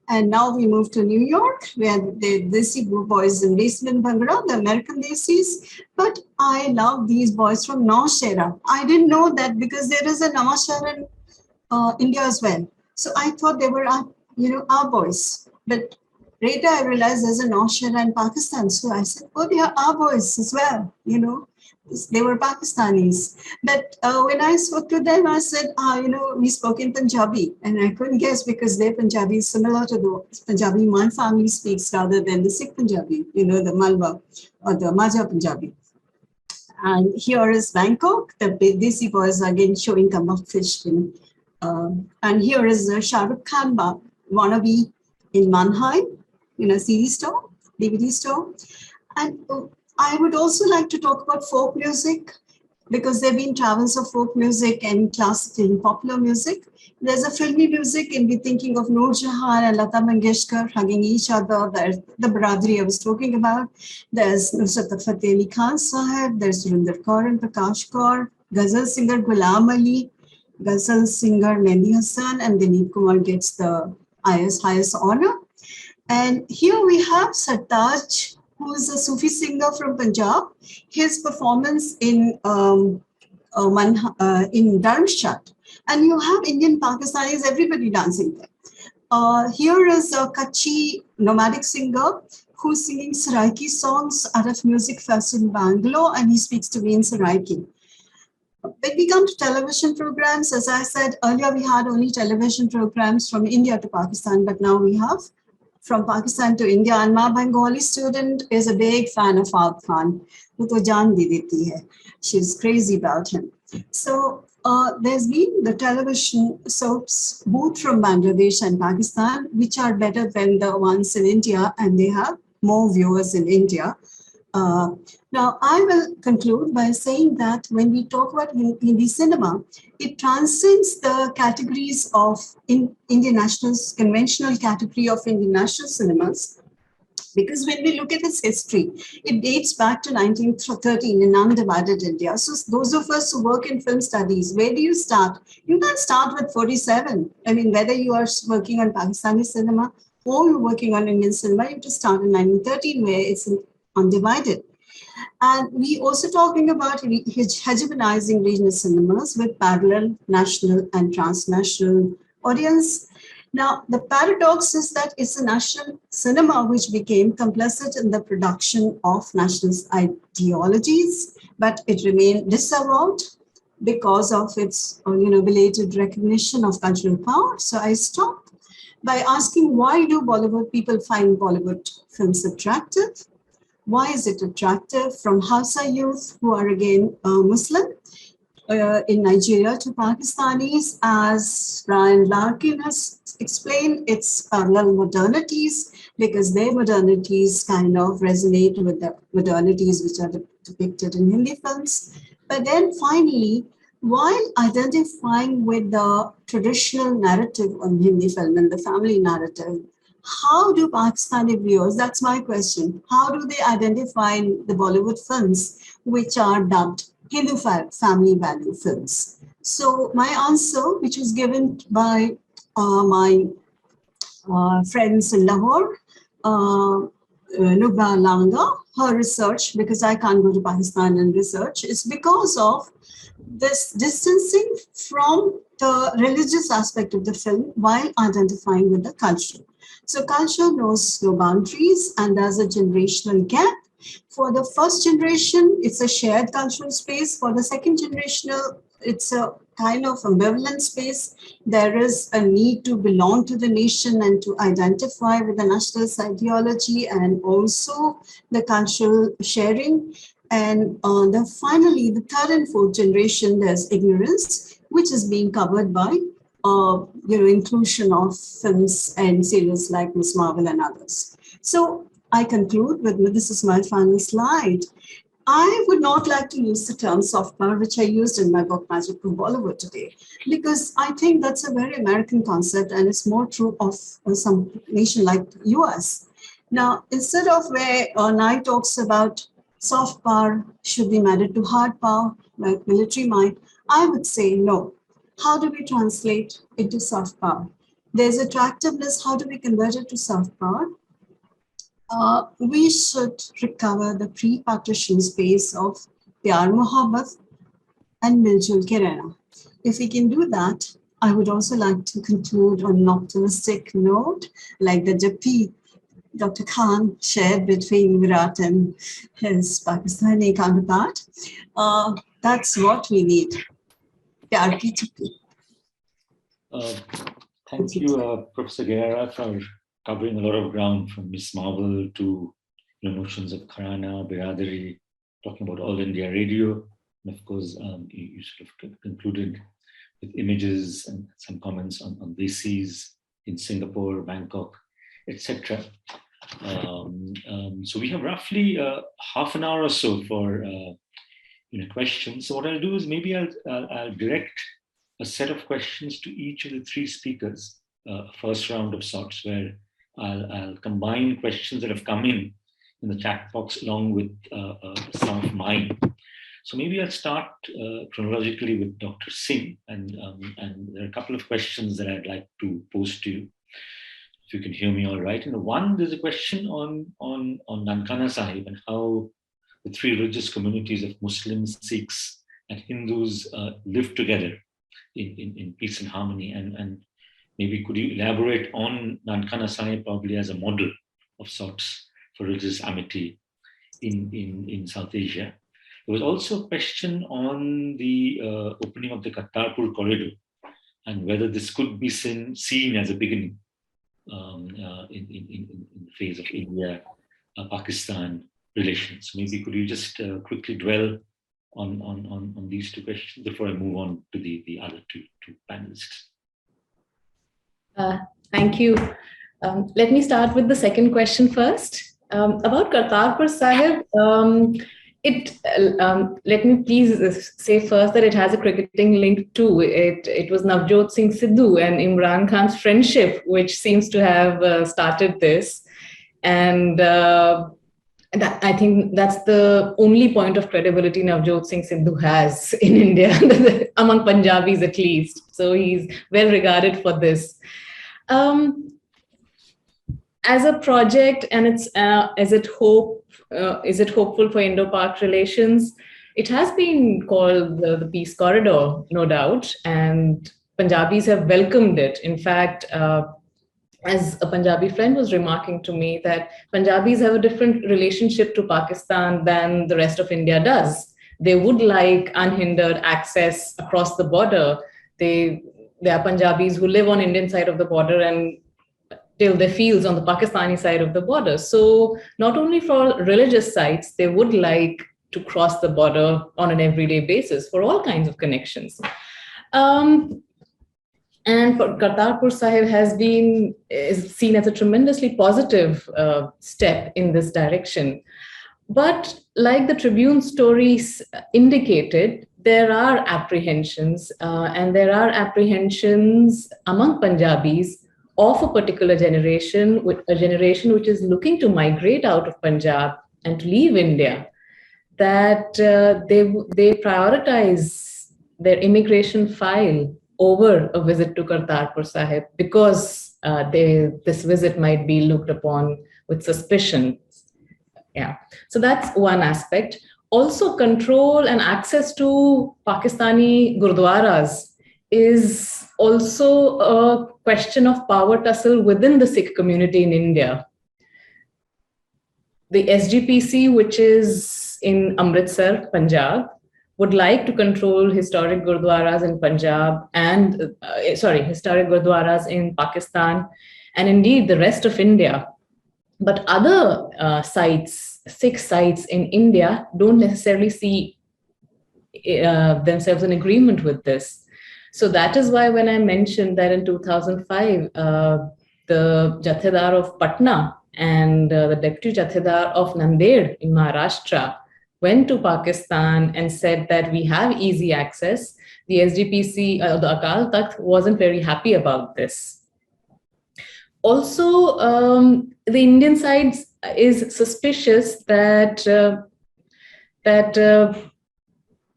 And now we move to New York, where the Desi boys in Basement Bhangra, the American Desis. But I love these boys from Navshera. I didn't know that because there is a Navshera in India as well. So I thought they were, our boys. But later I realized there's a Navshera in Pakistan. So I said, oh, they are our boys as well, They were Pakistanis. But when I spoke to them, I said, we spoke in Punjabi. And I couldn't guess because their Punjabi is similar to the Punjabi my family speaks rather than the Sikh Punjabi, the Malwa or the Majha Punjabi. And here is Bangkok. The Desi boys are again showing Kambakh Fish. And here is Shah Rukh Khan wannabe in Mannheim, CD store, DVD store. And I would also like to talk about folk music, because there have been travels of folk music and classical and popular music. There's a filmy music, and we're thinking of Noor Jahan and Lata Mangeshkar hugging each other. There's the Baradri I was talking about. There's Nusrat Fateh Ali Khan Sahib. There's Surinder Kaur and Prakash Kaur. Ghazal singer Ghulam Ali. Ghazal singer Mehndi Hassan. And Dilip Kumar gets the highest honor. And here we have Sartaj, who is a Sufi singer from Punjab. His performance in Darmstadt. And you have Indian Pakistanis, everybody dancing there. Here is a Kutchi nomadic singer who's singing Saraiki songs at a music fest in Bangalore, and he speaks to me in Saraiki. When we come to television programs, as I said earlier, we had only television programs from India to Pakistan, but now we have from Pakistan to India, and my Bengali student is a big fan of Faud Khan. वो तो जान दे देती है. She's crazy about him. So there's been the television soaps both from Bangladesh and Pakistan, which are better than the ones in India, and they have more viewers in India. Now, I will conclude by saying that when we talk about Hindi cinema, it transcends the categories of Indian nationals, conventional category of Indian national cinemas. Because when we look at its history, it dates back to 1913 in undivided India. So those of us who work in film studies, where do you start? You can't start with 47. I mean, whether you are working on Pakistani cinema or you're working on Indian cinema, you just start in 1913, where it's undivided. And we also talking about hegemonizing regional cinemas with parallel national and transnational audience. Now, the paradox is that it's a national cinema which became complicit in the production of nationalist ideologies, but it remained disavowed because of its belated recognition of cultural power. So I stopped by asking, why do Bollywood people find Bollywood films attractive? Why is it attractive from Hausa youth who are again Muslim in Nigeria to Pakistanis? As Brian Larkin has explained, it's parallel modernities, because their modernities kind of resonate with the modernities which are depicted in Hindi films. But then finally, while identifying with the traditional narrative on Hindi film and the family narrative, how do Pakistani viewers, that's my question, how do they identify the Bollywood films which are dubbed Hindu family value films? So my answer, which was given by my friends in Lahore, Nubha Langa, her research, because I can't go to Pakistan and research, is because of this distancing from the religious aspect of the film while identifying with the culture. So culture knows no boundaries, and there's a generational gap. For the first generation, it's a shared cultural space. For the second generation, it's a kind of ambivalent space. There is a need to belong to the nation and to identify with the nationalist ideology and also the cultural sharing. And finally, the third and fourth generation, there's ignorance, which is being covered by inclusion of films and series like Miss Marvel and others. So I conclude with, this is my final slide. I would not like to use the term soft power, which I used in my book, Magic from Bollywood today, because I think that's a very American concept and it's more true of some nation like US. Now, instead of where Nye talks about soft power should be married to hard power, like military might, I would say no. How do we translate into soft power? There's attractiveness. How do we convert it to soft power? We should recover the pre-partition space of Pyar Mohabbat and Miljul Ke Rehna. If we can do that, I would also like to conclude on an optimistic note, like the Japi Dr. Khan shared between Virat and his Pakistani counterpart. That's what we need. Thank you, Professor Guerra, for covering a lot of ground, from Miss Marvel to notions of Gharana, Biradari, talking about All India Radio, and of course, you sort of concluded with images and some comments on VCs in Singapore, Bangkok, etc. So we have roughly half an hour or so for questions. So what I'll do is maybe I'll direct a set of questions to each of the three speakers, first round of sorts, where I'll combine questions that have come in the chat box along with some of mine. So maybe I'll start chronologically with Dr. Singh, and there are a couple of questions that I'd like to pose to you, if you can hear me all right. And one, there's a question on Nankana Sahib and how the three religious communities of Muslims, Sikhs, and Hindus live together in peace and harmony. And maybe could you elaborate on Nankana Sahib probably as a model of sorts for religious amity in South Asia? There was also a question on the opening of the Kartarpur corridor and whether this could be seen as a beginning in the phase of India-Pakistan relations. Maybe could you just quickly dwell on these two questions before I move on to the other two panelists? Thank you. Let me start with the second question first. About Kartarpur Sahib, let me please say first that it has a cricketing link too. It was Navjot Singh Sidhu and Imran Khan's friendship which seems to have started this. And I think that's the only point of credibility Navjot Singh Sidhu has in India, among Punjabis at least. So he's well regarded for this. As a project, and is it hopeful for Indo-Pak relations? It has been called the Peace Corridor, no doubt, and Punjabis have welcomed it. In fact, as a Punjabi friend was remarking to me that Punjabis have a different relationship to Pakistan than the rest of India does. They would like unhindered access across the border. There are Punjabis who live on Indian side of the border and till their fields on the Pakistani side of the border. So not only for religious sites, they would like to cross the border on an everyday basis for all kinds of connections. And for Kartarpur Sahib is seen as a tremendously positive step in this direction. But like the Tribune stories indicated, there are apprehensions, and there are apprehensions among Punjabis of a particular generation, a generation which is looking to migrate out of Punjab and to leave India, that they prioritize their immigration file over a visit to Kartarpur Sahib because this visit might be looked upon with suspicion. Yeah, so that's one aspect. Also, control and access to Pakistani Gurudwaras is also a question of power tussle within the Sikh community in India. The SGPC, which is in Amritsar, Punjab, would like to control historic Gurudwaras in Punjab and, historic Gurudwaras in Pakistan, and indeed the rest of India. But other Sikh sites in India don't necessarily see themselves in agreement with this. So that is why when I mentioned that in 2005, the Jathedar of Patna and the Deputy Jathedar of Nanded in Maharashtra went to Pakistan and said that we have easy access, the SGPC, the Akal Takht wasn't very happy about this. Also, the Indian side is suspicious that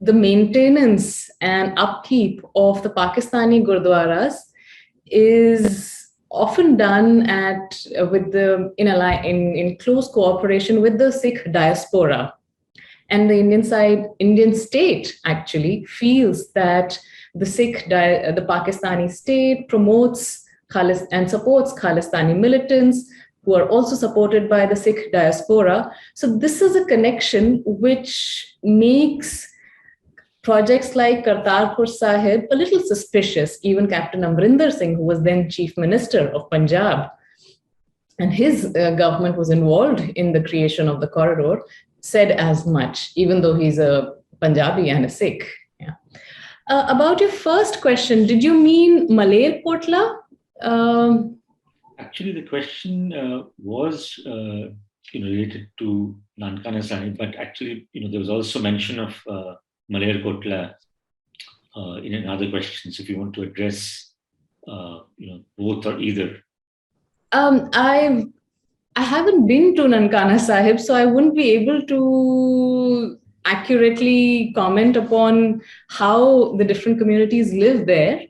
the maintenance and upkeep of the Pakistani Gurudwaras is often done in close cooperation with the Sikh diaspora. And the Indian state actually feels that the Pakistani state promotes and supports Khalistani militants who are also supported by the Sikh diaspora. So this is a connection which makes projects like Kartarpur Sahib a little suspicious. Even Captain Amrinder Singh, who was then Chief Minister of Punjab, and his government was involved in the creation of the corridor, said as much, even though he's a Punjabi and a Sikh. Yeah. About your first question, did you mean Malerkotla? Actually, the question was related to Nankana Sahib, but actually, there was also mention of Malerkotla in another question. So if you want to address, both or either. I haven't been to Nankana Sahib, so I wouldn't be able to accurately comment upon how the different communities live there.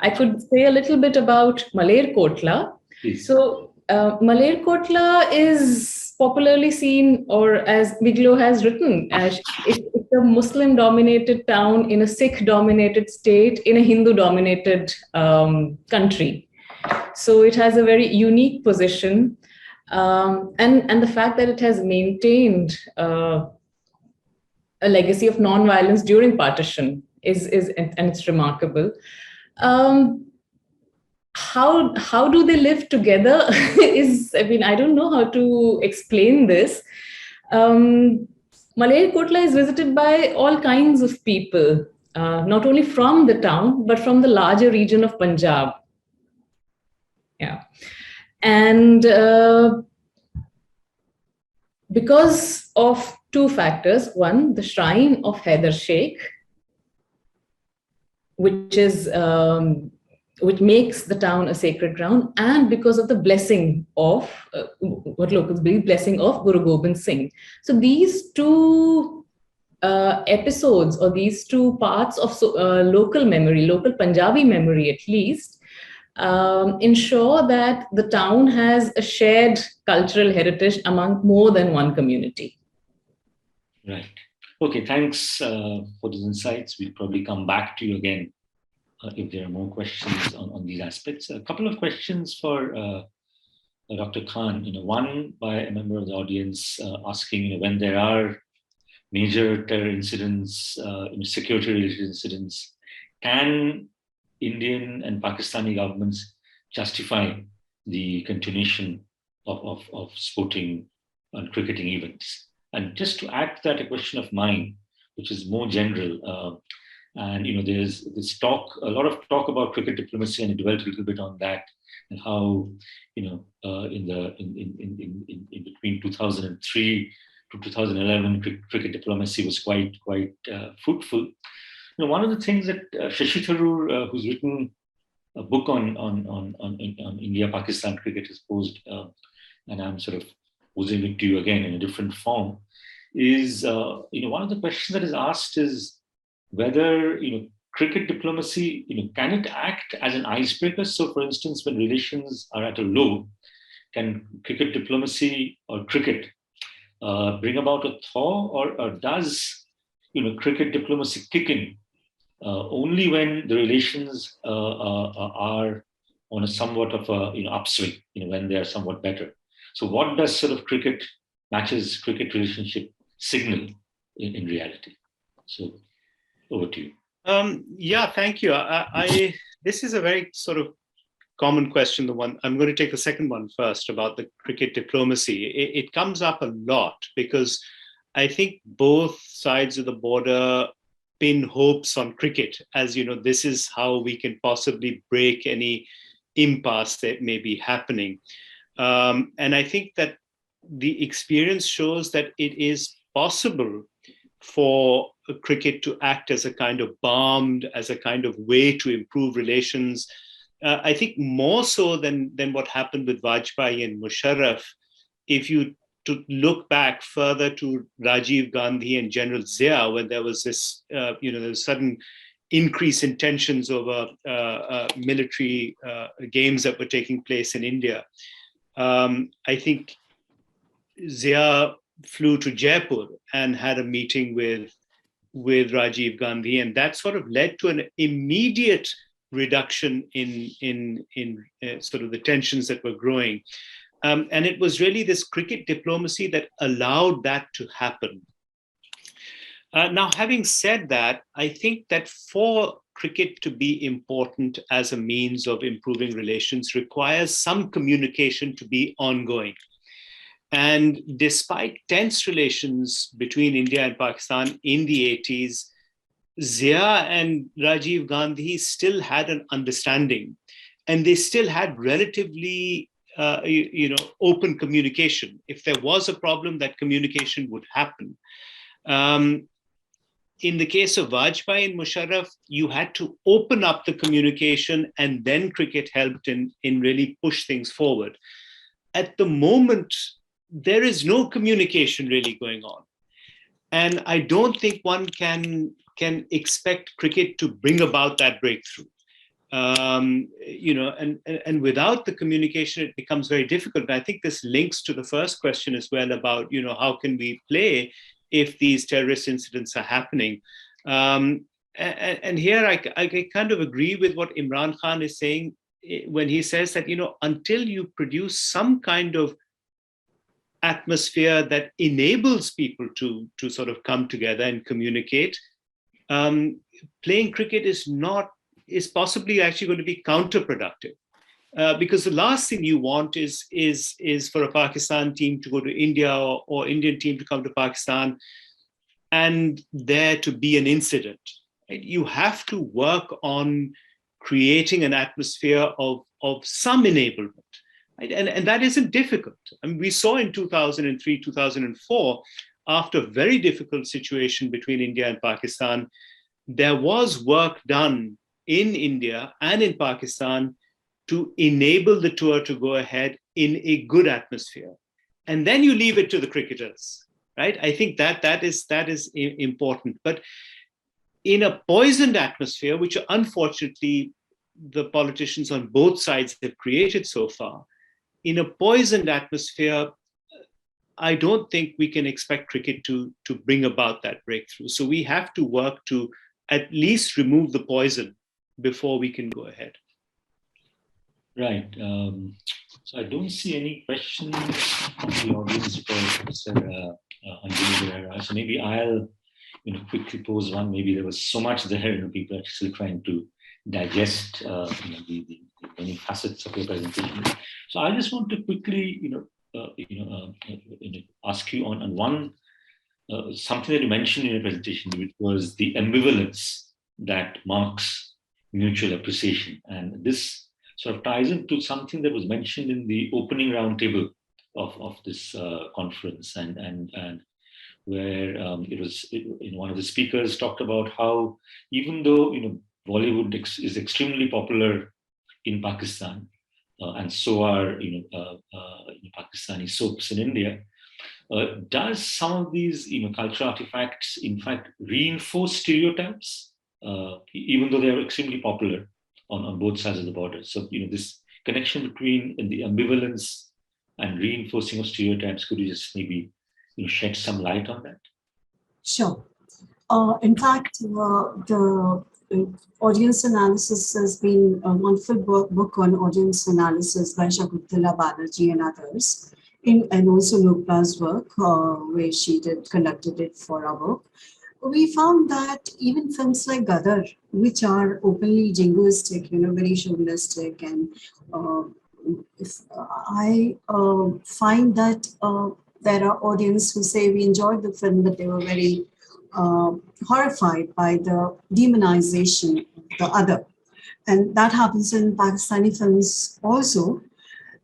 I could say a little bit about Malerkotla. Please. So Malerkotla is popularly seen, or as Bigelow has written, as it's a Muslim-dominated town in a Sikh-dominated state in a Hindu-dominated country. So it has a very unique position. And the fact that it has maintained a legacy of non-violence during partition is and it's remarkable. how do they live together? I don't know how to explain this. Malerkotla is visited by all kinds of people, not only from the town, but from the larger region of Punjab. Yeah. And because of two factors. One, the shrine of Haider Sheikh, which makes the town a sacred ground, and because of the blessing of what locals believe, blessing of Guru Gobind Singh. So these two episodes, or these two parts of local memory, local Punjabi memory at least, ensure that the town has a shared cultural heritage among more than one community. Right. Okay, thanks for these insights. We'll probably come back to you again if there are more questions on these aspects. A couple of questions for Dr. Khan. One by a member of the audience asking, when there are major terror incidents, security-related incidents, can Indian and Pakistani governments justify the continuation of sporting and cricketing events? And just to add to that, a question of mine, which is more general, and there's this a lot of talk about cricket diplomacy, and I dwelt a little bit on that, and how in between 2003 to 2011, cricket diplomacy was quite fruitful. One of the things that Shashi Tharoor, who's written a book on India-Pakistan cricket, has posed, and I'm sort of posing it to you again in a different form, is one of the questions that is asked is whether cricket diplomacy can it act as an icebreaker? So, for instance, when relations are at a low, can cricket diplomacy or cricket bring about a thaw, or does cricket diplomacy kick in only when the relations are on a somewhat of a upswing, when they are somewhat better? So what does sort of cricket matches, cricket relationship signal in reality? So over to you. Yeah, thank you. This is a very sort of common question. The one I'm going to take the second one first about the cricket diplomacy. It comes up a lot because I think both sides of the border pin hopes on cricket as, this is how we can possibly break any impasse that may be happening. And I think that the experience shows that it is possible for cricket to act as a kind of balm, as a kind of way to improve relations. I think more so than what happened with Vajpayee and Musharraf. If you to look back further to Rajiv Gandhi and General Zia, when there was this, the sudden increase in tensions over military games that were taking place in India. I think Zia flew to Jaipur and had a meeting with Rajiv Gandhi, and that sort of led to an immediate reduction in sort of the tensions that were growing. And it was really this cricket diplomacy that allowed that to happen. Now, having said that, I think that for cricket to be important as a means of improving relations requires some communication to be ongoing. And despite tense relations between India and Pakistan in the 80s, Zia and Rajiv Gandhi still had an understanding, and they still had relatively open communication. If there was a problem, that communication would happen. In the case of Vajpayee and Musharraf, you had to open up the communication, and then cricket helped in really push things forward. At the moment, there is no communication really going on. And I don't think one can expect cricket to bring about that breakthrough. And without the communication, it becomes very difficult. And I think this links to the first question as well about, how can we play if these terrorist incidents are happening? And here I kind of agree with what Imran Khan is saying when he says that, until you produce some kind of atmosphere that enables people to sort of come together and communicate, playing cricket is possibly actually going to be counterproductive. because the last thing you want is for a Pakistan team to go to India or Indian team to come to Pakistan and there to be an incident. Right? You have to work on creating an atmosphere of some enablement. Right? And that isn't difficult. I mean, we saw in 2003, 2004, after a very difficult situation between India and Pakistan, there was work done in India and in Pakistan to enable the tour to go ahead in a good atmosphere. And then you leave it to the cricketers, right? I think that is important. But in a poisoned atmosphere, which unfortunately the politicians on both sides have created so far, in a poisoned atmosphere, I don't think we can expect cricket to bring about that breakthrough. So we have to work to at least remove the poison before we can go ahead. Right. So I don't see any questions from the audience for Professor Gurudwaras. So maybe I'll quickly pose one. Maybe there was so much there, people are still trying to digest the many facets of your presentation. So I just want to quickly ask you on one something that you mentioned in your presentation, which was the ambivalence that marks mutual appreciation, and this sort of ties into something that was mentioned in the opening roundtable of this conference, and where one of the speakers talked about how even though Bollywood is extremely popular in Pakistan, and so are Pakistani soaps in India, does some of these cultural artifacts in fact reinforce stereotypes, even though they are extremely popular on both sides of the border? So this connection between the ambivalence and reinforcing of stereotypes, could you just maybe shed some light on that? Sure. In fact, the audience analysis has been a wonderful book on audience analysis by Shakuntala Banerjee and others, and also Nupla's work, where she conducted it for our book. We found that even films like Gadar, which are openly jingoistic, very chauvinistic, and I find that there are audience who say we enjoyed the film, but they were very horrified by the demonization of the other. And that happens in Pakistani films also.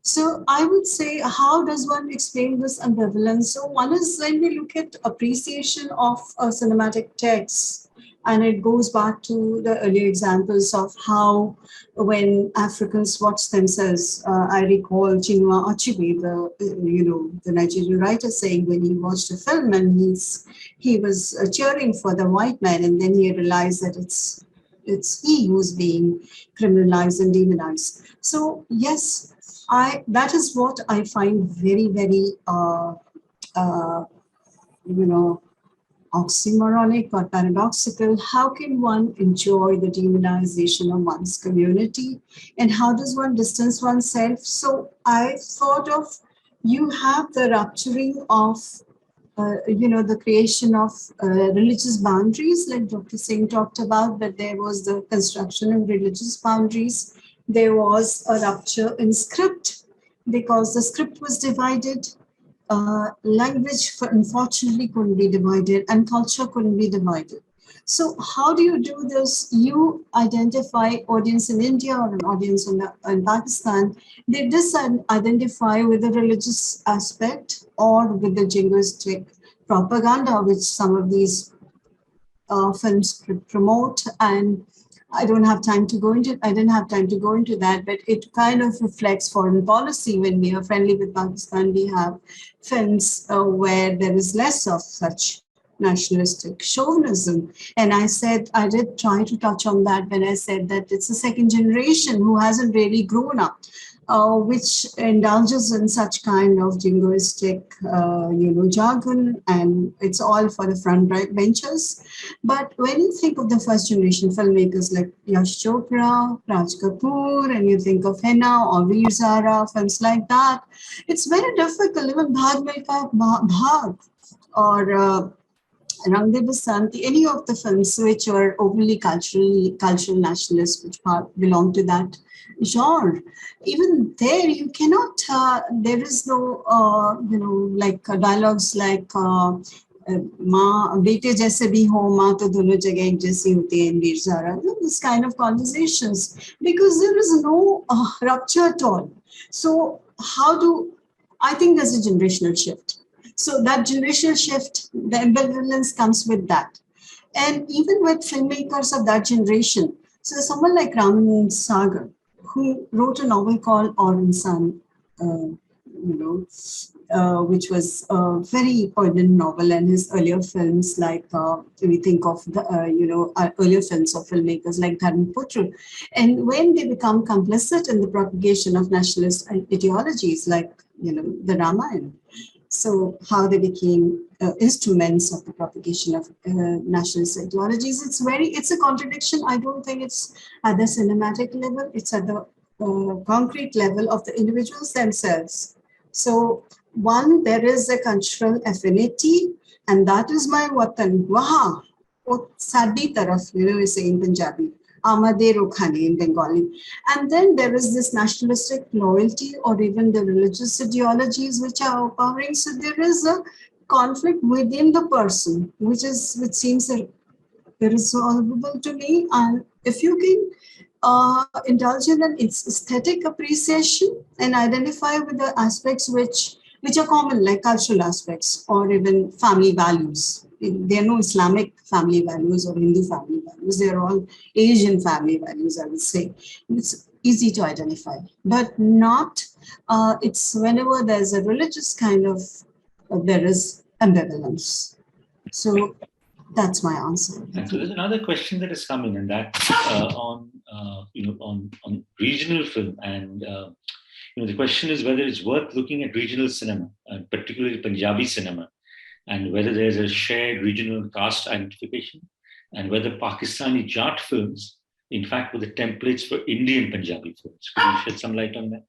So I would say, how does one explain this ambivalence? So one is when we look at appreciation of a cinematic text, and it goes back to the earlier examples of how when Africans watch themselves, I recall Chinua Achebe, the Nigerian writer, saying when he watched a film and he was cheering for the white man, and then he realized that it's he who's being criminalized and demonized. So yes, that is what I find very, very oxymoronic or paradoxical. How can one enjoy the demonization of one's community, and how does one distance oneself? So I thought of, you have the rupturing of the creation of religious boundaries, like Dr. Singh talked about, that there was the construction of religious boundaries. There was a rupture in script because the script was divided. Language, unfortunately, couldn't be divided, and culture couldn't be divided. So how do you do this? You identify audience in India or an audience in Pakistan. They identify with the religious aspect or with the jingoistic propaganda, which some of these films promote. And I didn't have time to go into that, but it kind of reflects foreign policy. When we are friendly with Pakistan, we have films where there is less of such nationalistic chauvinism. And I did try to touch on that when I said that it's a second generation who hasn't really grown up, which indulges in such kind of jingoistic, jargon, and it's all for the front benchers. But when you think of the first generation filmmakers like Yash Chopra, Raj Kapoor, and you think of Henna or Veer Zara, films like that, it's very difficult. Even Bhag Milkha Bhag or Roundtable Santi, any of the films which were openly cultural nationalist, which belong to that genre, even there you cannot, there is no, like dialogues like, माँ बेटे जैसे भी हो माँ तो दोनों जगह एक जैसी होती है Veer Zaara, this kind of conversations, because there is no rupture at all. So how do, I think there's a generational shift. So that generational shift, the ambivalence comes with that. And even with filmmakers of that generation, so someone like Raman Sagar, who wrote a novel called Aur Insan, which was a very poignant novel, and his earlier films, like we think of the earlier films of filmmakers like Dharmaputra, and when they become complicit in the propagation of nationalist ideologies, like the Ramayana, so how they became instruments of the propagation of nationalist ideologies. It's a contradiction. I don't think it's at the cinematic level. It's at the concrete level of the individuals themselves. So one, there is a cultural affinity, and that is my watan. Waha, sadi taraf, we say in Punjabi, Amade Rokhani in Bengali. And then there is this nationalistic loyalty or even the religious ideologies which are overpowering. So there is a conflict within the person, which seems irresolvable to me. And if you can indulge in its aesthetic appreciation and identify with the aspects which are common, like cultural aspects or even family values. There are no Islamic family values or Hindu family values. They are all Asian family values, I would say. It's easy to identify, but not, it's whenever there's a religious kind of, there is ambivalence. So that's my answer. And so there's another question that is coming, and that's on regional film, and the question is whether it's worth looking at regional cinema, particularly Punjabi cinema, and whether there's a shared regional caste identification, and whether Pakistani Jat films, in fact, were the templates for Indian Punjabi films. Could you shed some light on that?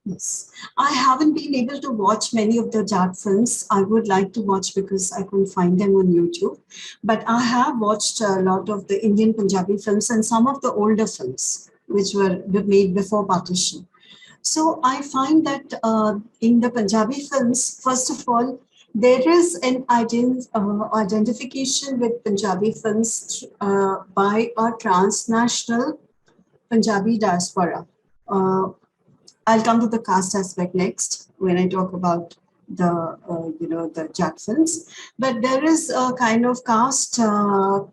Yes, I haven't been able to watch many of the Jat films. I would like to watch because I couldn't find them on YouTube. But I have watched a lot of the Indian Punjabi films and some of the older films which were made before partition. So I find that in the Punjabi films, first of all, there is an identification with Punjabi films by a transnational Punjabi diaspora. I'll come to the caste aspect next when I talk about the the Jat films. But there is a kind of caste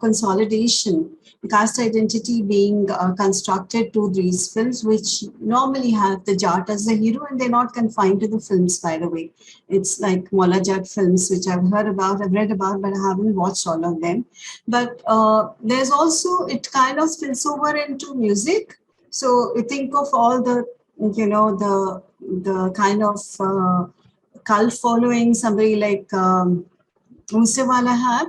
consolidation, caste identity being constructed to these films, which normally have the Jat as the hero, and they're not confined to the films, by the way. It's like Mola Jat films, which I've heard about, I've read about, but I haven't watched all of them. But there's also, it kind of spills over into music. So you think of all the the kind of cult following somebody like Moosewala had,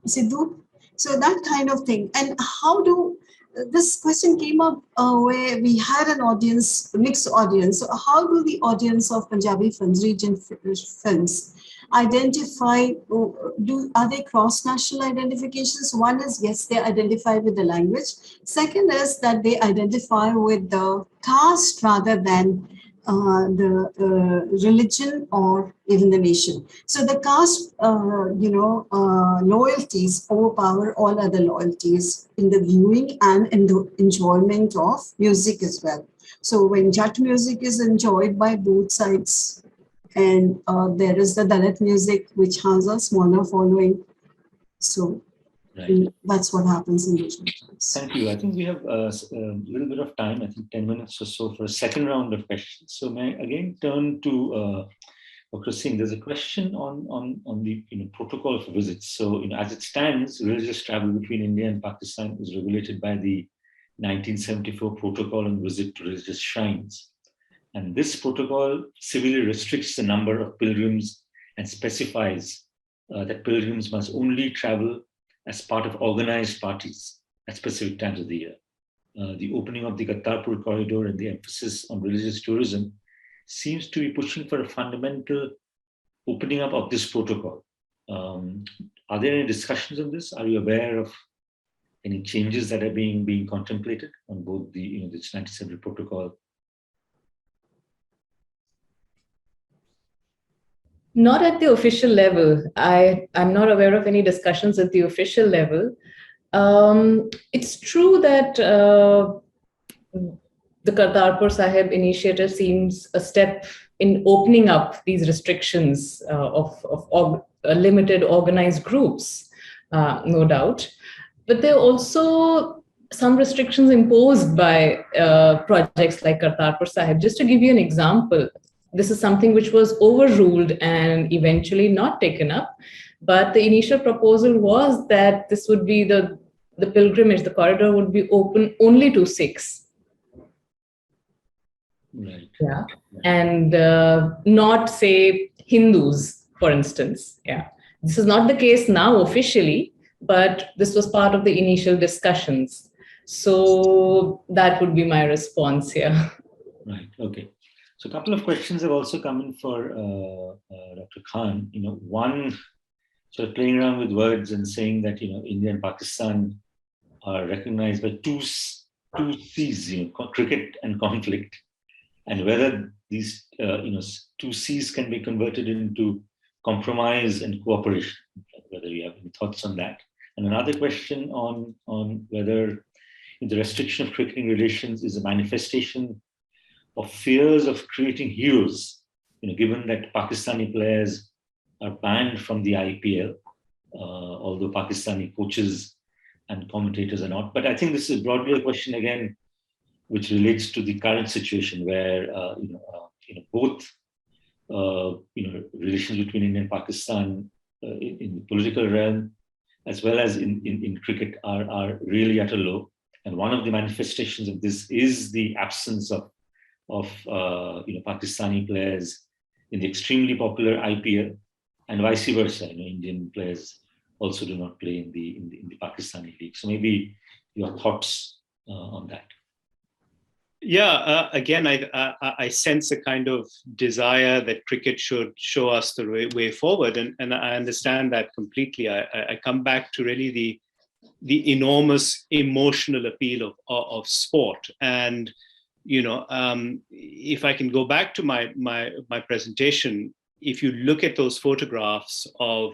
Sidhu. So that kind of thing. And how do, this question came up where we had an audience, mixed audience. So how do the audience of Punjabi films, region films, identify, are they cross-national identifications? One is, yes, they identify with the language. Second is that they identify with the caste rather than the religion or even the nation. So the caste, loyalties overpower all other loyalties in the viewing and in the enjoyment of music as well. So when Jat music is enjoyed by both sides, and there is the Dalit music, which has a smaller following. So that's what happens in regional films. Thank you. I think we have a little bit of time, I think 10 minutes or so for a second round of questions. So may I again turn to Dr. Singh. There's a question on the protocol for visits. So as it stands, religious travel between India and Pakistan is regulated by the 1974 Protocol on Visit to Religious Shrines. And this protocol severely restricts the number of pilgrims and specifies that pilgrims must only travel as part of organized parties at specific times of the year. The opening of the Kartarpur corridor and the emphasis on religious tourism seems to be pushing for a fundamental opening up of this protocol. Are there any discussions on this? Are you aware of any changes that are being contemplated on both the the 97 protocol? Not at the official level. I'm not aware of any discussions at the official level. It's true that the Kartarpur Sahib initiative seems a step in opening up these restrictions of limited organized groups, no doubt. But there are also some restrictions imposed by projects like Kartarpur Sahib. Just to give you an example, this is something which was overruled and eventually not taken up. But the initial proposal was that this would be the pilgrimage, the corridor would be open only to Sikhs. Right. Yeah. And not, say, Hindus, for instance. Yeah. This is not the case now officially, but this was part of the initial discussions. So that would be my response here. Right. Okay. So a couple of questions have also come in for Dr. Khan. One sort of playing around with words and saying that India and Pakistan are recognized by two C's, cricket and conflict, and whether these two C's can be converted into compromise and cooperation. Whether you have any thoughts on that. And another question on whether the restriction of cricketing relations is a manifestation of fears of creating heroes, given that Pakistani players are banned from the IPL, although Pakistani coaches and commentators are not. But I think this is broadly a question again, which relates to the current situation where both relations between India and Pakistan in the political realm as well as in cricket are really at a low. And one of the manifestations of this is the absence of Pakistani players in the extremely popular IPL, and vice versa. Indian players also do not play in the Pakistani league. So maybe your thoughts on that. Yeah, again, I sense a kind of desire that cricket should show us the way forward, and I understand that completely. I come back to really the enormous emotional appeal of sport, and if I can go back to my presentation, if you look at those photographs of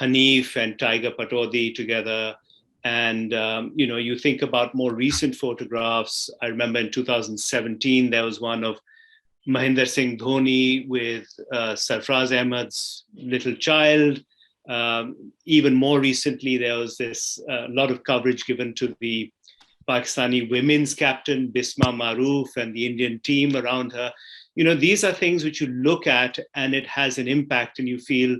Hanif and Tiger Patodi together, and you think about more recent photographs. I remember in 2017 there was one of Mahendra Singh Dhoni with Sarfraz Ahmed's little child. Even more recently, there was this lot of coverage given to the Pakistani women's captain Bisma Maroof and the Indian team around her. These are things which you look at and it has an impact, and you feel,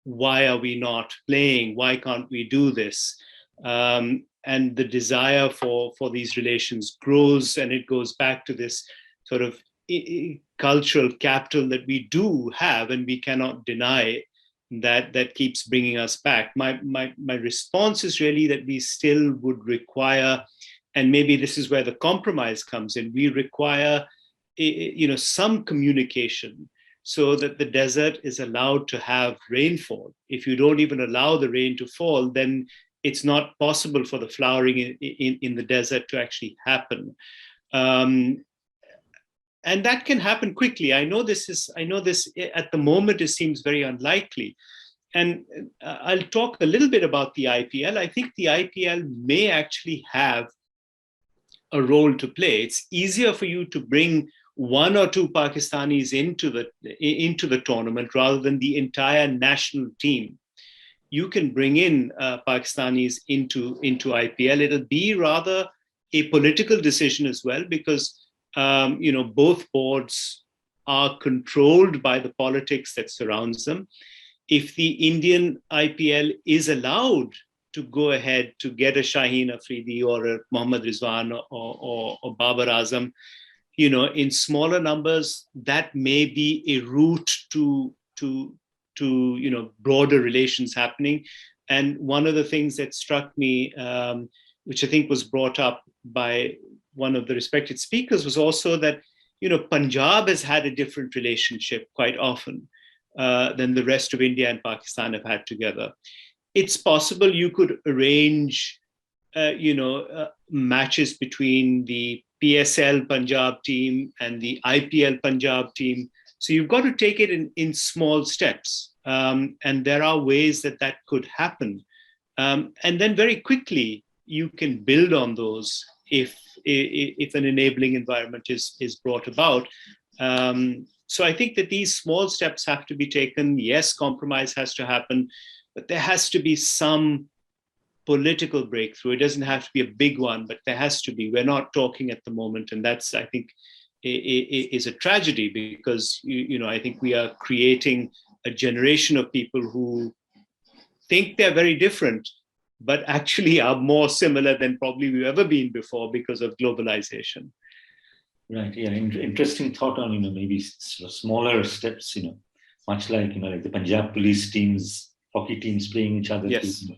why are we not playing? Why can't we do this? And the desire for these relations grows, and it goes back to this sort of cultural capital that we do have, and we cannot deny that keeps bringing us back. My response is really that we still would require, and maybe this is where the compromise comes in, we require some communication so that the desert is allowed to have rainfall. If you don't even allow the rain to fall, then it's not possible for the flowering in the desert to actually happen. And that can happen quickly. I know this at the moment, it seems very unlikely. And I'll talk a little bit about the IPL. I think the IPL may actually have a role to play. It's easier for you to bring one or two Pakistanis into the tournament rather than the entire national team. You can bring in Pakistanis into IPL. It'll be rather a political decision as well, because both boards are controlled by the politics that surrounds them. If the Indian IPL is allowed to go ahead to get a Shaheen Afridi or a Mohammad Rizwan or Babar Azam, in smaller numbers, that may be a route to broader relations happening. And one of the things that struck me, which I think was brought up by one of the respected speakers, was also that Punjab has had a different relationship quite often than the rest of India and Pakistan have had together. it's possible you could arrange, matches between the PSL Punjab team and the IPL Punjab team. So you've got to take it in small steps. And there are ways that could happen. And then very quickly, you can build on those if an enabling environment is brought about. So I think that these small steps have to be taken. Yes, compromise has to happen, but there has to be some political breakthrough. It doesn't have to be a big one, but there has to be. We're not talking at the moment, and that's, I think, is a tragedy, because I think we are creating a generation of people who think they're very different, but actually are more similar than probably we've ever been before because of globalization. Right. Yeah. Interesting thought on maybe sort of smaller steps. Much like like the Punjab police teams, hockey teams playing each other. Yes. To,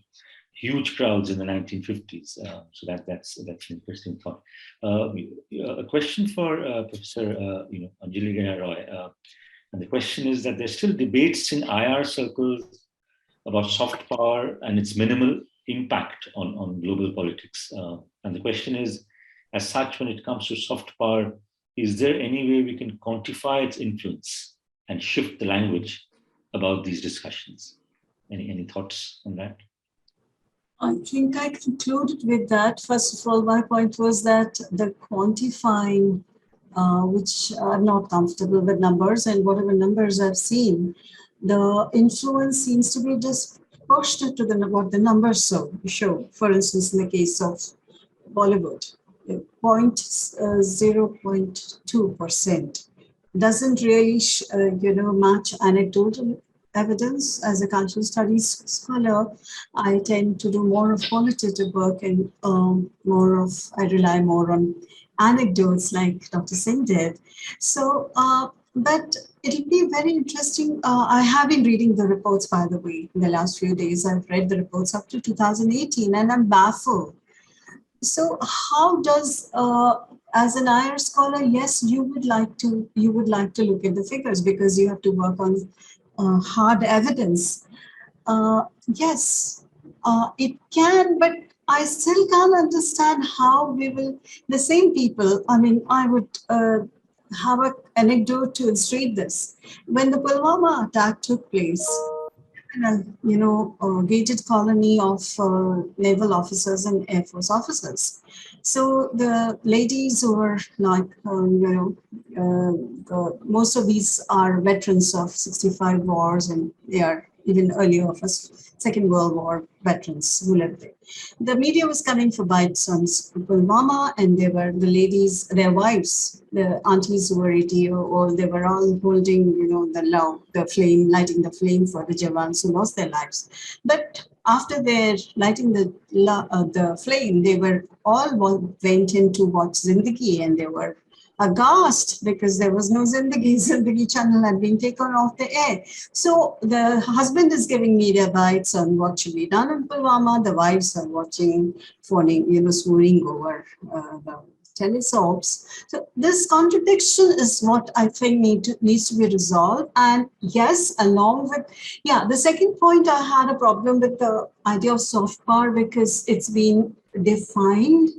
huge crowds in the 1950s. So that's an interesting thought. A question for Professor Anjali Gaya Roy. And the question is that there's still debates in IR circles about soft power and its minimal impact on global politics. And the question is, as such, when it comes to soft power, is there any way we can quantify its influence and shift the language about these discussions? Any thoughts on that? I think I concluded with that. First of all, my point was that the quantifying, which I'm not comfortable with numbers, and whatever numbers I've seen, the influence seems to be disproportionate to what the numbers show. For instance, in the case of Bollywood, 0.2% doesn't really, match anecdotal evidence. As a cultural studies scholar, I tend to do more of qualitative work and I rely more on anecdotes like Dr. Singh did. So, but it'll be very interesting. I have been reading the reports, by the way, in the last few days. I've read the reports up to 2018 and I'm baffled. So how does, as an IR scholar, yes, you would like to look at the figures because you have to work on hard evidence. Yes, it can, but I still can't understand how we will, the same people, I mean, I would have an anecdote to illustrate this. When the Pulwama attack took place, a gated colony of naval officers and Air Force officers. So the ladies who were like, most of these are veterans of 65 wars, and they are even earlier of Second World War veterans who lived there. The media was coming for bites on Pulwama, and they were the ladies, their wives, the aunties who were 80 years old, they were all holding, the flame, lighting the flame for the Jawans who lost their lives. But after their lighting the flame, they were all went in to watch Zindagi, and they were aghast because there was no Zindagi channel had been taken off the air. So the husband is giving media bites on what should be done in Pulwama. The wives are watching, swooning over the telesoaps. So this contradiction is what I think needs to be resolved. And yes, along with, the second point, I had a problem with the idea of soft power because it's been defined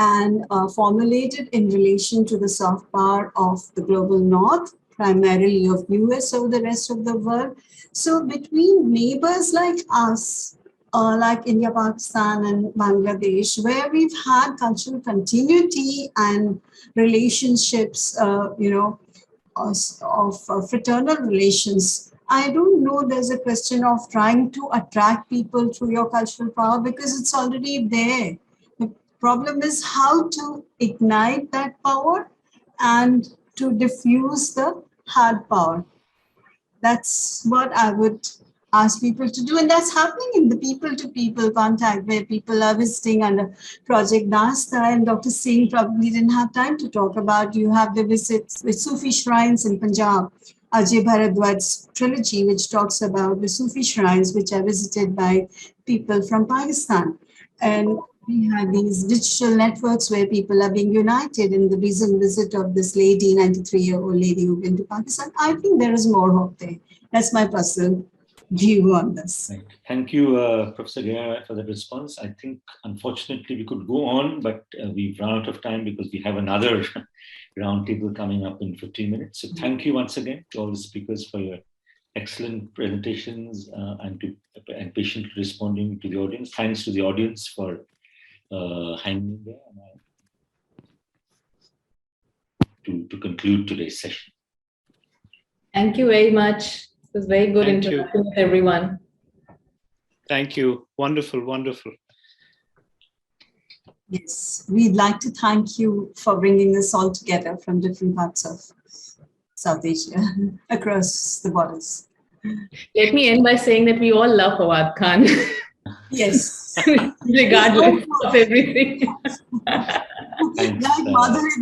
and formulated in relation to the soft power of the global north, primarily of US over the rest of the world. So between neighbors like us, like India, Pakistan, and Bangladesh, where we've had cultural continuity and relationships, of fraternal relations, I don't know there's a question of trying to attract people through your cultural power because it's already there. The problem is how to ignite that power and to diffuse the hard power. That's what I would ask people to do. And that's happening in the people-to-people contact where people are visiting under Project Nasta, and Dr. Singh probably didn't have time to talk about. You have the visits with Sufi shrines in Punjab, Ajay Bharadwaj's trilogy, which talks about the Sufi shrines, which are visited by people from Pakistan. And we have these digital networks where people are being united in the recent visit of this lady, 93-year-old lady who went to Pakistan. I think there is more hope there. That's my personal view on this. Right. Thank you, Professor Gaya, for the response. I think, unfortunately, we could go on, but we've run out of time because we have another roundtable coming up in 15 minutes. So thank you once again to all the speakers for your excellent presentations and patiently responding to the audience. Thanks to the audience for hanging there. To conclude today's session. Thank you very much. It was very good Thank interacting with everyone. Thank you. Wonderful, wonderful. Yes, we'd like to thank you for bringing us all together from different parts of South Asia, across the borders. Let me end by saying that we all love Fawad Khan, Yes. regardless of everything. Thanks.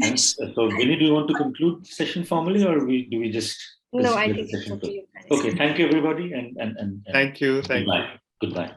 Thanks. So, Vinny, do you want to conclude the session formally, or do we just? No, I think it's okay. Okay. Thank you, everybody, and thank you. Thank goodbye. you. Goodbye.